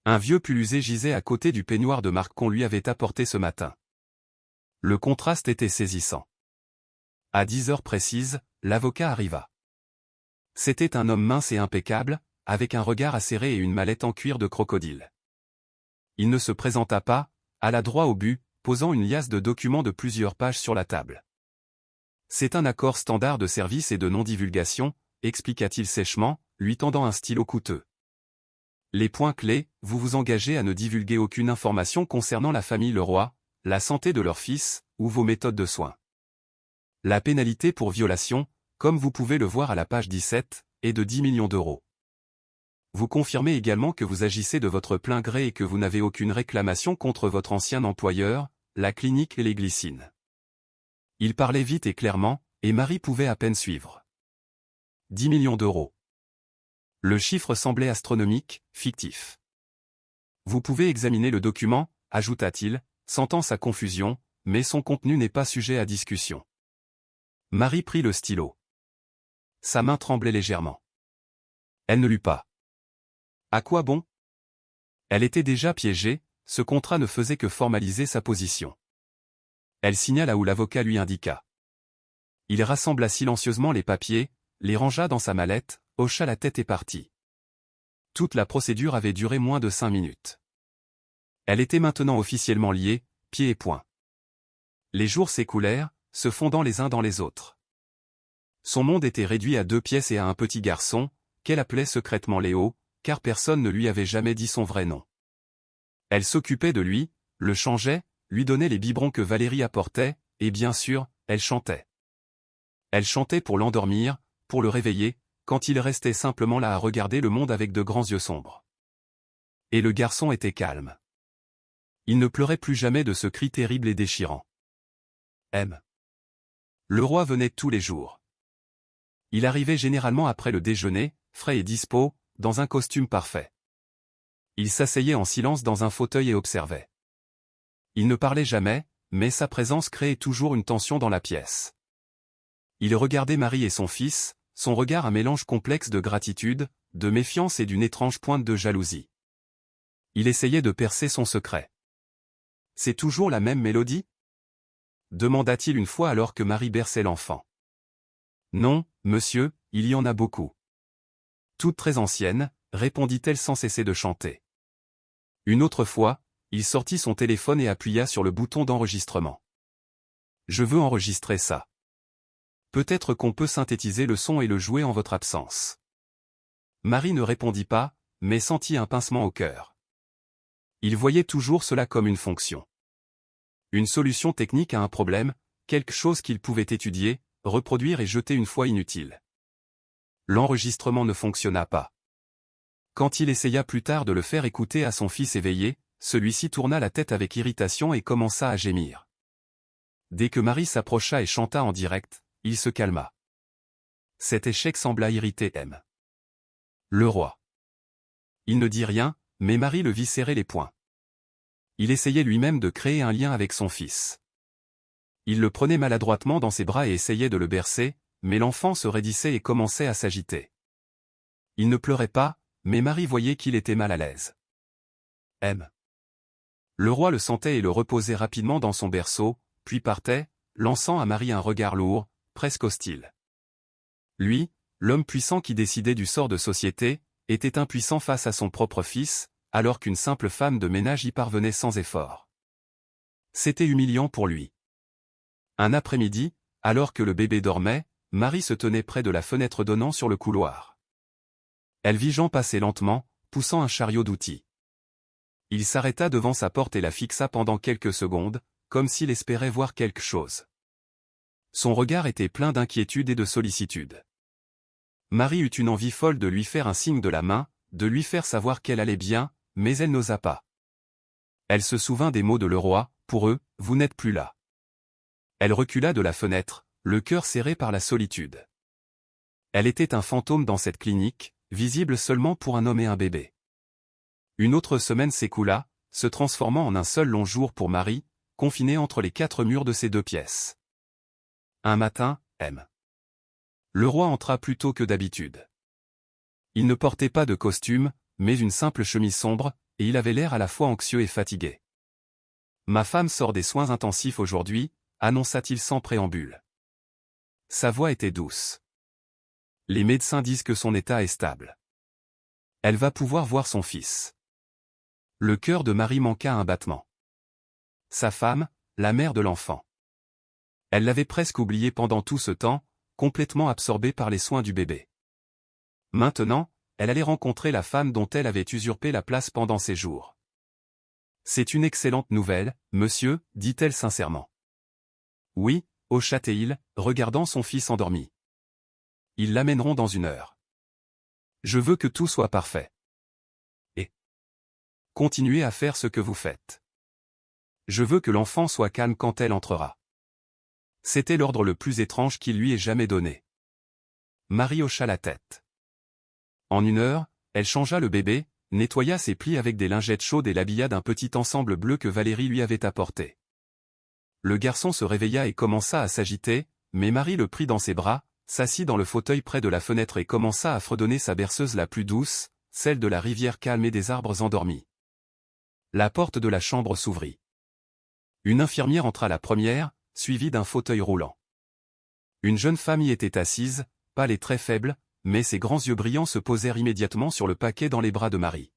Un vieux pull usé gisait à côté du peignoir de marque qu'on lui avait apporté ce matin. Le contraste était saisissant. À 10 heures précises, l'avocat arriva. C'était un homme mince et impeccable, avec un regard acéré et une mallette en cuir de crocodile. Il ne se présenta pas, alla droit au but, posant une liasse de documents de plusieurs pages sur la table. « C'est un accord standard de service et de non-divulgation », expliqua-t-il sèchement, lui tendant un stylo coûteux. Les points clés, vous vous engagez à ne divulguer aucune information concernant la famille Leroy, la santé de leur fils, ou vos méthodes de soins. La pénalité pour violation, comme vous pouvez le voir à la page 17, est de 10 millions d'euros. Vous confirmez également que vous agissez de votre plein gré et que vous n'avez aucune réclamation contre votre ancien employeur, la clinique et les glycines. Il parlait vite et clairement, et Marie pouvait à peine suivre. 10 millions d'euros. Le chiffre semblait astronomique, fictif. Vous pouvez examiner le document, ajouta-t-il, sentant sa confusion, mais son contenu n'est pas sujet à discussion. Marie prit le stylo. Sa main tremblait légèrement. Elle ne lut pas. À quoi bon? Elle était déjà piégée, ce contrat ne faisait que formaliser sa position. Elle signa là où l'avocat lui indiqua. Il rassembla silencieusement les papiers, les rangea dans sa mallette, hocha la tête et partit. Toute la procédure avait duré moins de 5 minutes. Elle était maintenant officiellement liée, pieds et poings. Les jours s'écoulèrent, se fondant les uns dans les autres. Son monde était réduit à 2 pièces et à un petit garçon, qu'elle appelait secrètement Léo, car personne ne lui avait jamais dit son vrai nom. Elle s'occupait de lui, le changeait, lui donnait les biberons que Valérie apportait, et bien sûr, elle chantait. Elle chantait pour l'endormir, pour le réveiller, quand il restait simplement là à regarder le monde avec de grands yeux sombres. Et le garçon était calme. Il ne pleurait plus jamais de ce cri terrible et déchirant. M. Le roi venait tous les jours. Il arrivait généralement après le déjeuner, frais et dispos, dans un costume parfait. Il s'asseyait en silence dans un fauteuil et observait. Il ne parlait jamais, mais sa présence créait toujours une tension dans la pièce. Il regardait Marie et son fils, son regard un mélange complexe de gratitude, de méfiance et d'une étrange pointe de jalousie. Il essayait de percer son secret. « C'est toujours la même mélodie ?» demanda-t-il une fois alors que Marie berçait l'enfant. « Non, monsieur, il y en a beaucoup. » Toute très ancienne, répondit-elle sans cesser de chanter. Une autre fois, il sortit son téléphone et appuya sur le bouton d'enregistrement. « Je veux enregistrer ça. Peut-être qu'on peut synthétiser le son et le jouer en votre absence. » Marie ne répondit pas, mais sentit un pincement au cœur. Il voyait toujours cela comme une fonction. Une solution technique à un problème, quelque chose qu'il pouvait étudier, reproduire et jeter une fois inutile. L'enregistrement ne fonctionna pas. Quand il essaya plus tard de le faire écouter à son fils éveillé, celui-ci tourna la tête avec irritation et commença à gémir. Dès que Marie s'approcha et chanta en direct, il se calma. Cet échec sembla irriter M. Le roi. Il ne dit rien, mais Marie le vit serrer les poings. Il essayait lui-même de créer un lien avec son fils. Il le prenait maladroitement dans ses bras et essayait de le bercer, mais l'enfant se raidissait et commençait à s'agiter. Il ne pleurait pas, mais Marie voyait qu'il était mal à l'aise. M. Le roi le sentait et le reposait rapidement dans son berceau, puis partait, lançant à Marie un regard lourd, presque hostile. Lui, l'homme puissant qui décidait du sort de société, était impuissant face à son propre fils, alors qu'une simple femme de ménage y parvenait sans effort. C'était humiliant pour lui. Un après-midi, alors que le bébé dormait, Marie se tenait près de la fenêtre donnant sur le couloir. Elle vit Jean passer lentement, poussant un chariot d'outils. Il s'arrêta devant sa porte et la fixa pendant quelques secondes, comme s'il espérait voir quelque chose. Son regard était plein d'inquiétude et de sollicitude. Marie eut une envie folle de lui faire un signe de la main, de lui faire savoir qu'elle allait bien, mais elle n'osa pas. Elle se souvint des mots de le roi, « Pour eux, vous n'êtes plus là. » Elle recula de la fenêtre, le cœur serré par la solitude. Elle était un fantôme dans cette clinique, visible seulement pour un homme et un bébé. Une autre semaine s'écoula, se transformant en un seul long jour pour Marie, confinée entre les 4 murs de ses 2 pièces. Un matin, M. Le roi entra plus tôt que d'habitude. Il ne portait pas de costume, mais une simple chemise sombre, et il avait l'air à la fois anxieux et fatigué. « Ma femme sort des soins intensifs aujourd'hui », annonça-t-il sans préambule. Sa voix était douce. « Les médecins disent que son état est stable. Elle va pouvoir voir son fils. » Le cœur de Marie manqua un battement. Sa femme, la mère de l'enfant. Elle l'avait presque oublié pendant tout ce temps, complètement absorbée par les soins du bébé. Maintenant, elle allait rencontrer la femme dont elle avait usurpé la place pendant ses jours. « C'est une excellente nouvelle, monsieur, dit-elle sincèrement. « Oui, hocha-t-il, regardant son fils endormi. « Ils l'amèneront dans 1 heure. Je veux que tout soit parfait. Et continuez à faire ce que vous faites. Je veux que l'enfant soit calme quand elle entrera. » C'était l'ordre le plus étrange qu'il lui ait jamais donné. Marie hocha la tête. En 1 heure, elle changea le bébé, nettoya ses plis avec des lingettes chaudes et l'habilla d'un petit ensemble bleu que Valérie lui avait apporté. Le garçon se réveilla et commença à s'agiter, mais Marie le prit dans ses bras, s'assit dans le fauteuil près de la fenêtre et commença à fredonner sa berceuse la plus douce, celle de la rivière calme et des arbres endormis. La porte de la chambre s'ouvrit. Une infirmière entra la première, suivie d'un fauteuil roulant. Une jeune femme y était assise, pâle et très faible, mais ses grands yeux brillants se posèrent immédiatement sur le paquet dans les bras de Marie.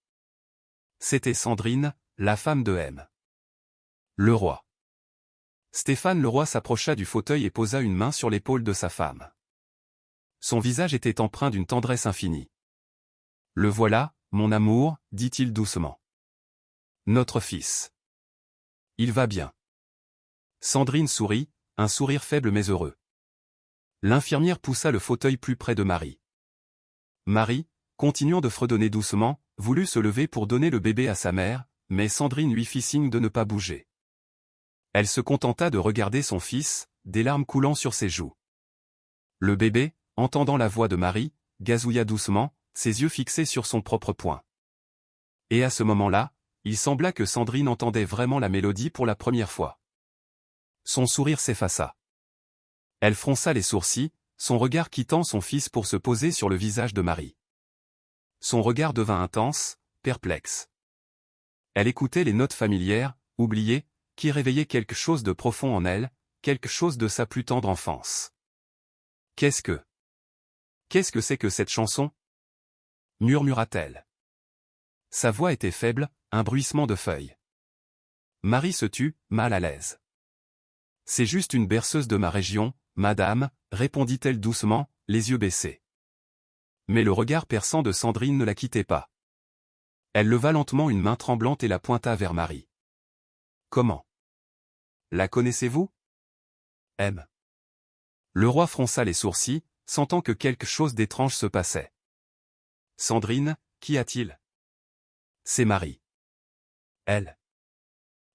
C'était Sandrine, la femme de M. Leroy. Stéphane Leroy s'approcha du fauteuil et posa une main sur l'épaule de sa femme. Son visage était empreint d'une tendresse infinie. « Le voilà, mon amour, dit-il doucement. Notre fils. Il va bien. » Sandrine sourit, un sourire faible mais heureux. L'infirmière poussa le fauteuil plus près de Marie. Marie, continuant de fredonner doucement, voulut se lever pour donner le bébé à sa mère, mais Sandrine lui fit signe de ne pas bouger. Elle se contenta de regarder son fils, des larmes coulant sur ses joues. Le bébé, entendant la voix de Marie, gazouilla doucement, ses yeux fixés sur son propre poing. Et à ce moment-là, il sembla que Sandrine entendait vraiment la mélodie pour la première fois. Son sourire s'effaça. Elle fronça les sourcils, son regard quittant son fils pour se poser sur le visage de Marie. Son regard devint intense, perplexe. Elle écoutait les notes familières, oubliées, qui réveillaient quelque chose de profond en elle, quelque chose de sa plus tendre enfance. Qu'est-ce que c'est que cette chanson? Murmura-t-elle. Sa voix était faible, un bruissement de feuilles. Marie se tut, mal à l'aise. C'est juste une berceuse de ma région, madame, répondit-elle doucement, les yeux baissés. Mais le regard perçant de Sandrine ne la quittait pas. Elle leva lentement une main tremblante et la pointa vers Marie. Comment? La connaissez-vous? M. Leroy fronça les sourcils, sentant que quelque chose d'étrange se passait. Sandrine, qu'y a-t-il? C'est Marie. Elle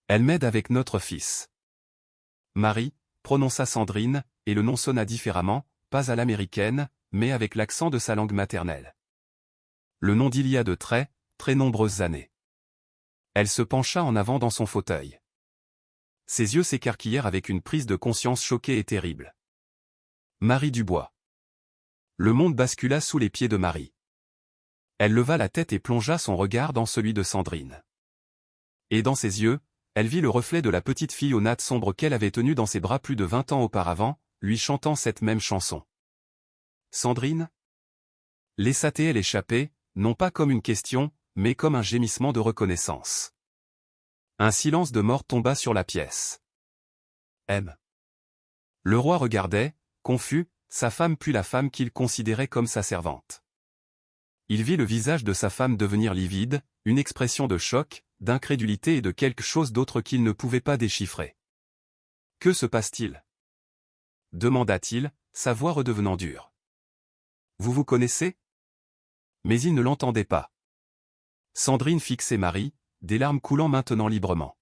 m'aide avec notre fils. Marie, prononça Sandrine, et le nom sonna différemment, pas à l'américaine, mais avec l'accent de sa langue maternelle. Le nom d'il y a de très nombreuses années. Elle se pencha en avant dans son fauteuil. Ses yeux s'écarquillèrent avec une prise de conscience choquée et terrible. Marie Dubois. Le monde bascula sous les pieds de Marie. Elle leva la tête et plongea son regard dans celui de Sandrine. Et dans ses yeux, elle vit le reflet de la petite fille aux nattes sombres qu'elle avait tenue dans ses bras plus de 20 ans auparavant, lui chantant cette même chanson. Sandrine? Laissa-t-elle échapper, non pas comme une question, mais comme un gémissement de reconnaissance. Un silence de mort tomba sur la pièce. M. Leroy regardait, confus, sa femme puis la femme qu'il considérait comme sa servante. Il vit le visage de sa femme devenir livide, une expression de choc, d'incrédulité et de quelque chose d'autre qu'il ne pouvait pas déchiffrer. « Que se passe-t-il » demanda-t-il, sa voix redevenant dure. « Vous vous connaissez » Mais il ne l'entendait pas. Sandrine fixait Marie, des larmes coulant maintenant librement.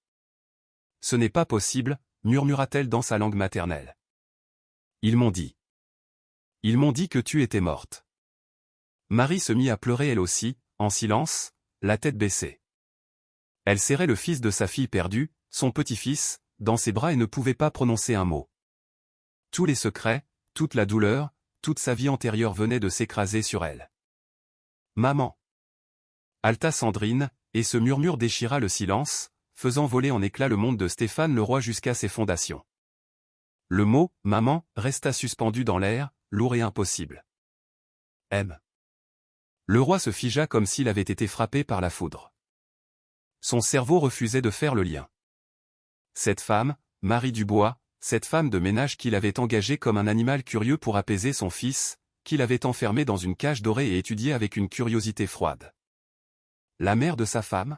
« Ce n'est pas possible, murmura-t-elle dans sa langue maternelle. Ils m'ont dit. Ils m'ont dit que tu étais morte. » Marie se mit à pleurer elle aussi, en silence, la tête baissée. Elle serrait le fils de sa fille perdue, son petit-fils, dans ses bras et ne pouvait pas prononcer un mot. Tous les secrets, toute la douleur, toute sa vie antérieure venaient de s'écraser sur elle. « Maman !» halta Sandrine, et ce murmure déchira le silence, faisant voler en éclats le monde de Stéphane Leroy jusqu'à ses fondations. Le mot « maman » resta suspendu dans l'air, lourd et impossible. M. Leroy se figea comme s'il avait été frappé par la foudre. Son cerveau refusait de faire le lien. Cette femme, Marie Dubois, cette femme de ménage qu'il avait engagée comme un animal curieux pour apaiser son fils, qu'il avait enfermé dans une cage dorée et étudié avec une curiosité froide. La mère de sa femme?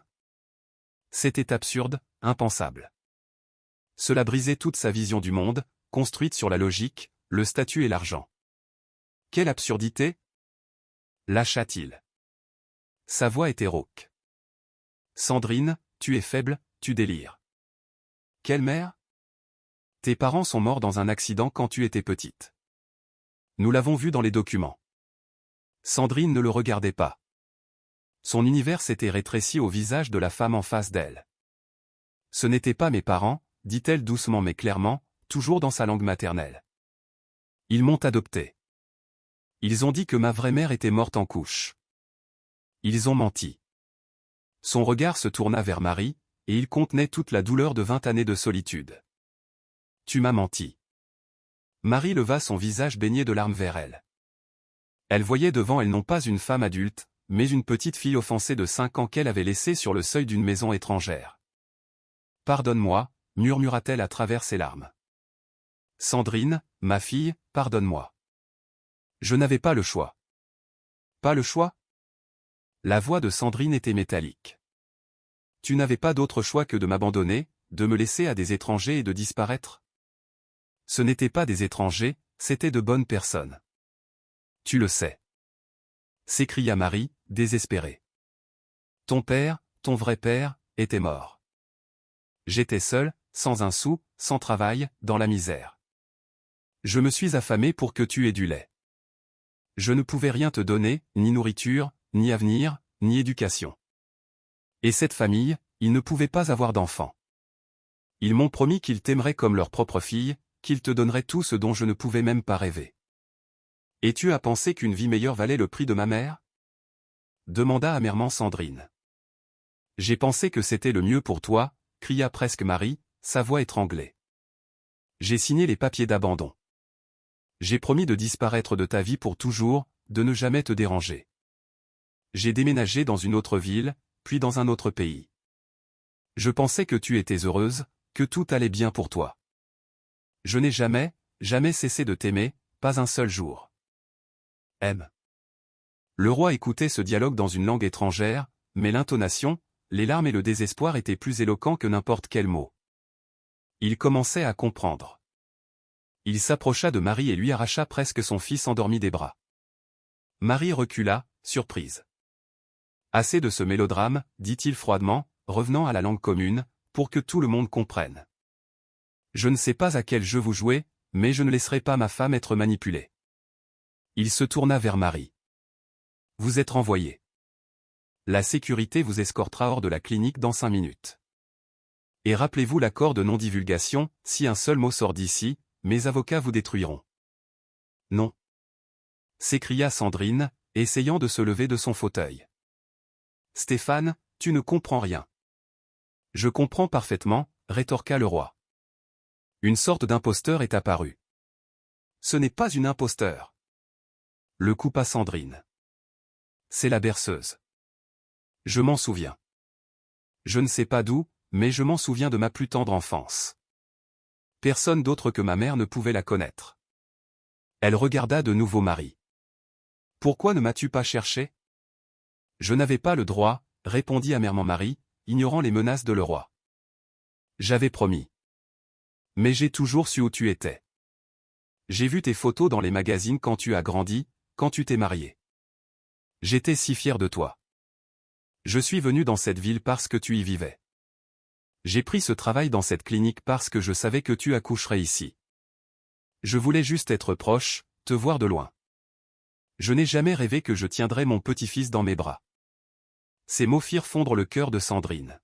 C'était absurde, impensable. Cela brisait toute sa vision du monde, construite sur la logique, le statut et l'argent. Quelle absurdité? Lâcha-t-il. Sa voix était rauque. Sandrine, tu es faible, tu délires. Quelle mère? Tes parents sont morts dans un accident quand tu étais petite. Nous l'avons vu dans les documents. Sandrine ne le regardait pas. Son univers s'était rétréci au visage de la femme en face d'elle. Ce n'étaient pas mes parents, dit-elle doucement mais clairement, toujours dans sa langue maternelle. Ils m'ont adopté. Ils ont dit que ma vraie mère était morte en couche. Ils ont menti. Son regard se tourna vers Marie, et il contenait toute la douleur de 20 années de solitude. Tu m'as menti. Marie leva son visage baigné de larmes vers elle. Elle voyait devant elle non pas une femme adulte, mais une petite fille offensée de 5 ans qu'elle avait laissée sur le seuil d'une maison étrangère. Pardonne-moi, murmura-t-elle à travers ses larmes. Sandrine, ma fille, pardonne-moi. Je n'avais pas le choix. Pas le choix? La voix de Sandrine était métallique. Tu n'avais pas d'autre choix que de m'abandonner, de me laisser à des étrangers et de disparaître? Ce n'étaient pas des étrangers, c'étaient de bonnes personnes. Tu le sais. S'écria Marie, désespérée. Ton père, ton vrai père, était mort. J'étais seule, sans un sou, sans travail, dans la misère. Je me suis affamée pour que tu aies du lait. Je ne pouvais rien te donner, ni nourriture, ni avenir, ni éducation. Et cette famille, ils ne pouvaient pas avoir d'enfants. Ils m'ont promis qu'ils t'aimeraient comme leur propre fille, qu'ils te donneraient tout ce dont je ne pouvais même pas rêver. Et tu as pensé qu'une vie meilleure valait le prix de ma mère? Demanda amèrement Sandrine. J'ai pensé que c'était le mieux pour toi, cria presque Marie, sa voix étranglée. J'ai signé les papiers d'abandon. J'ai promis de disparaître de ta vie pour toujours, de ne jamais te déranger. J'ai déménagé dans une autre ville, puis dans un autre pays. Je pensais que tu étais heureuse, que tout allait bien pour toi. Je n'ai jamais, jamais cessé de t'aimer, pas un seul jour. Aime. Le roi écoutait ce dialogue dans une langue étrangère, mais l'intonation, les larmes et le désespoir étaient plus éloquents que n'importe quel mot. Il commençait à comprendre. Il s'approcha de Marie et lui arracha presque son fils endormi des bras. Marie recula, surprise. Assez de ce mélodrame, dit-il froidement, revenant à la langue commune, pour que tout le monde comprenne. Je ne sais pas à quel jeu vous jouez, mais je ne laisserai pas ma femme être manipulée. Il se tourna vers Marie. Vous êtes renvoyée. La sécurité vous escortera hors de la clinique dans 5 minutes. Et rappelez-vous l'accord de non-divulgation, si un seul mot sort d'ici, mes avocats vous détruiront. Non. S'écria Sandrine, essayant de se lever de son fauteuil. Stéphane, tu ne comprends rien. Je comprends parfaitement, rétorqua le roi. Une sorte d'imposteur est apparu. Ce n'est pas une imposteur. Le coupa Sandrine. C'est la berceuse. Je m'en souviens. Je ne sais pas d'où, mais je m'en souviens de ma plus tendre enfance. Personne d'autre que ma mère ne pouvait la connaître. Elle regarda de nouveau Marie. Pourquoi ne m'as-tu pas cherché? Je n'avais pas le droit, répondit amèrement Marie, ignorant les menaces de le roi. J'avais promis. Mais j'ai toujours su où tu étais. J'ai vu tes photos dans les magazines quand tu as grandi, quand tu t'es marié. J'étais si fier de toi. Je suis venu dans cette ville parce que tu y vivais. J'ai pris ce travail dans cette clinique parce que je savais que tu accoucherais ici. Je voulais juste être proche, te voir de loin. Je n'ai jamais rêvé que je tiendrais mon petit-fils dans mes bras. Ces mots firent fondre le cœur de Sandrine.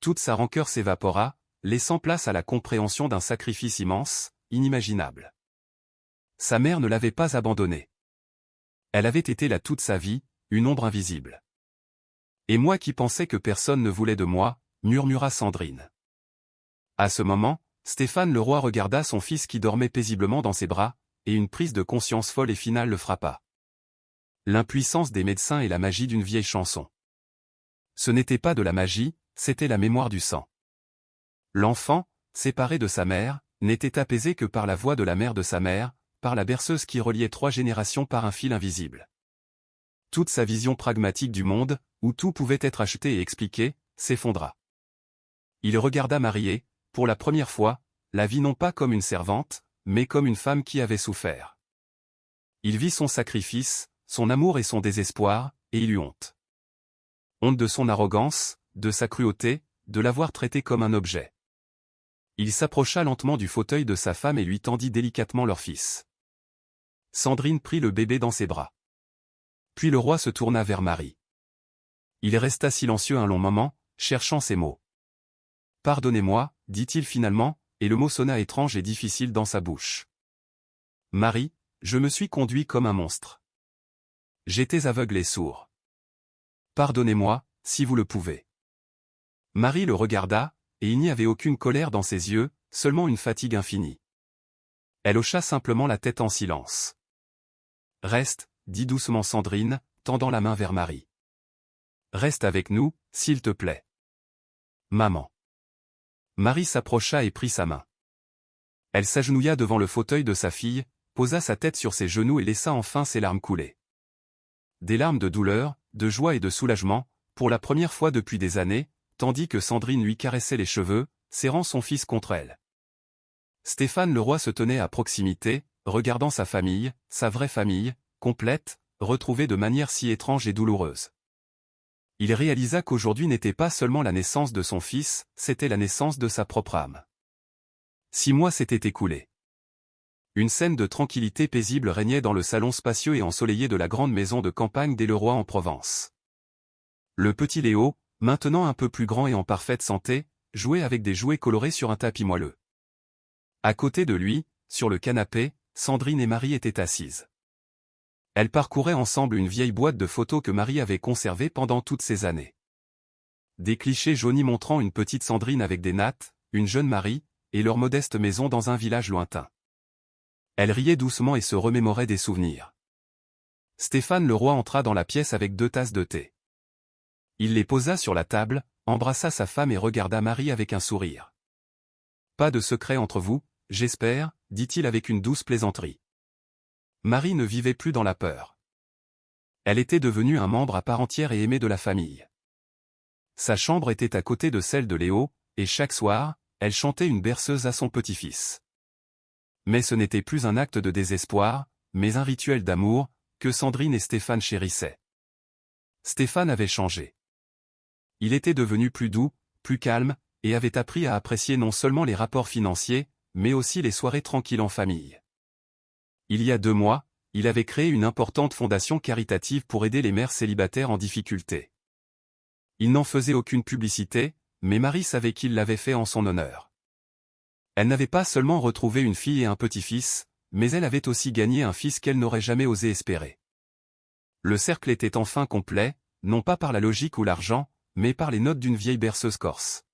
Toute sa rancœur s'évapora, laissant place à la compréhension d'un sacrifice immense, inimaginable. Sa mère ne l'avait pas abandonnée. Elle avait été là toute sa vie, une ombre invisible. Et moi qui pensais que personne ne voulait de moi, murmura Sandrine. À ce moment, Stéphane le roi regarda son fils qui dormait paisiblement dans ses bras, et une prise de conscience folle et finale le frappa. L'impuissance des médecins et la magie d'une vieille chanson. Ce n'était pas de la magie, c'était la mémoire du sang. L'enfant, séparé de sa mère, n'était apaisé que par la voix de la mère de sa mère, par la berceuse qui reliait 3 générations par un fil invisible. Toute sa vision pragmatique du monde, où tout pouvait être acheté et expliqué, s'effondra. Il regarda Marie et, pour la première fois, la vit non pas comme une servante, mais comme une femme qui avait souffert. Il vit son sacrifice, son amour et son désespoir, et il eut honte. Honte de son arrogance, de sa cruauté, de l'avoir traité comme un objet. Il s'approcha lentement du fauteuil de sa femme et lui tendit délicatement leur fils. Sandrine prit le bébé dans ses bras. Puis le roi se tourna vers Marie. Il resta silencieux un long moment, cherchant ses mots. « Pardonnez-moi, dit-il finalement, et le mot sonna étrange et difficile dans sa bouche. Marie, je me suis conduit comme un monstre. J'étais aveugle et sourd. Pardonnez-moi, si vous le pouvez. Marie le regarda, et il n'y avait aucune colère dans ses yeux, seulement une fatigue infinie. Elle hocha simplement la tête en silence. « Reste, » dit doucement Sandrine, tendant la main vers Marie. « Reste avec nous, s'il te plaît. »« Maman. » Marie s'approcha et prit sa main. Elle s'agenouilla devant le fauteuil de sa fille, posa sa tête sur ses genoux et laissa enfin ses larmes couler. Des larmes de douleur, de joie et de soulagement, pour la première fois depuis des années, tandis que Sandrine lui caressait les cheveux, serrant son fils contre elle. Stéphane Leroy se tenait à proximité, regardant sa famille, sa vraie famille, complète, retrouvée de manière si étrange et douloureuse. Il réalisa qu'aujourd'hui n'était pas seulement la naissance de son fils, c'était la naissance de sa propre âme. 6 mois s'étaient écoulés. Une scène de tranquillité paisible régnait dans le salon spacieux et ensoleillé de la grande maison de campagne des Leroy en Provence. Le petit Léo, maintenant un peu plus grand et en parfaite santé, jouait avec des jouets colorés sur un tapis moelleux. À côté de lui, sur le canapé, Sandrine et Marie étaient assises. Elles parcouraient ensemble une vieille boîte de photos que Marie avait conservée pendant toutes ces années. Des clichés jaunis montrant une petite Sandrine avec des nattes, une jeune Marie, et leur modeste maison dans un village lointain. Elle riait doucement et se remémorait des souvenirs. Stéphane Leroy entra dans la pièce avec 2 tasses de thé. Il les posa sur la table, embrassa sa femme et regarda Marie avec un sourire. « Pas de secret entre vous, j'espère, » dit-il avec une douce plaisanterie. Marie ne vivait plus dans la peur. Elle était devenue un membre à part entière et aimé de la famille. Sa chambre était à côté de celle de Léo, et chaque soir, elle chantait une berceuse à son petit-fils. Mais ce n'était plus un acte de désespoir, mais un rituel d'amour, que Sandrine et Stéphane chérissaient. Stéphane avait changé. Il était devenu plus doux, plus calme, et avait appris à apprécier non seulement les rapports financiers, mais aussi les soirées tranquilles en famille. Il y a 2 mois, il avait créé une importante fondation caritative pour aider les mères célibataires en difficulté. Il n'en faisait aucune publicité, mais Marie savait qu'il l'avait fait en son honneur. Elle n'avait pas seulement retrouvé une fille et un petit-fils, mais elle avait aussi gagné un fils qu'elle n'aurait jamais osé espérer. Le cercle était enfin complet, non pas par la logique ou l'argent, mais par les notes d'une vieille berceuse corse.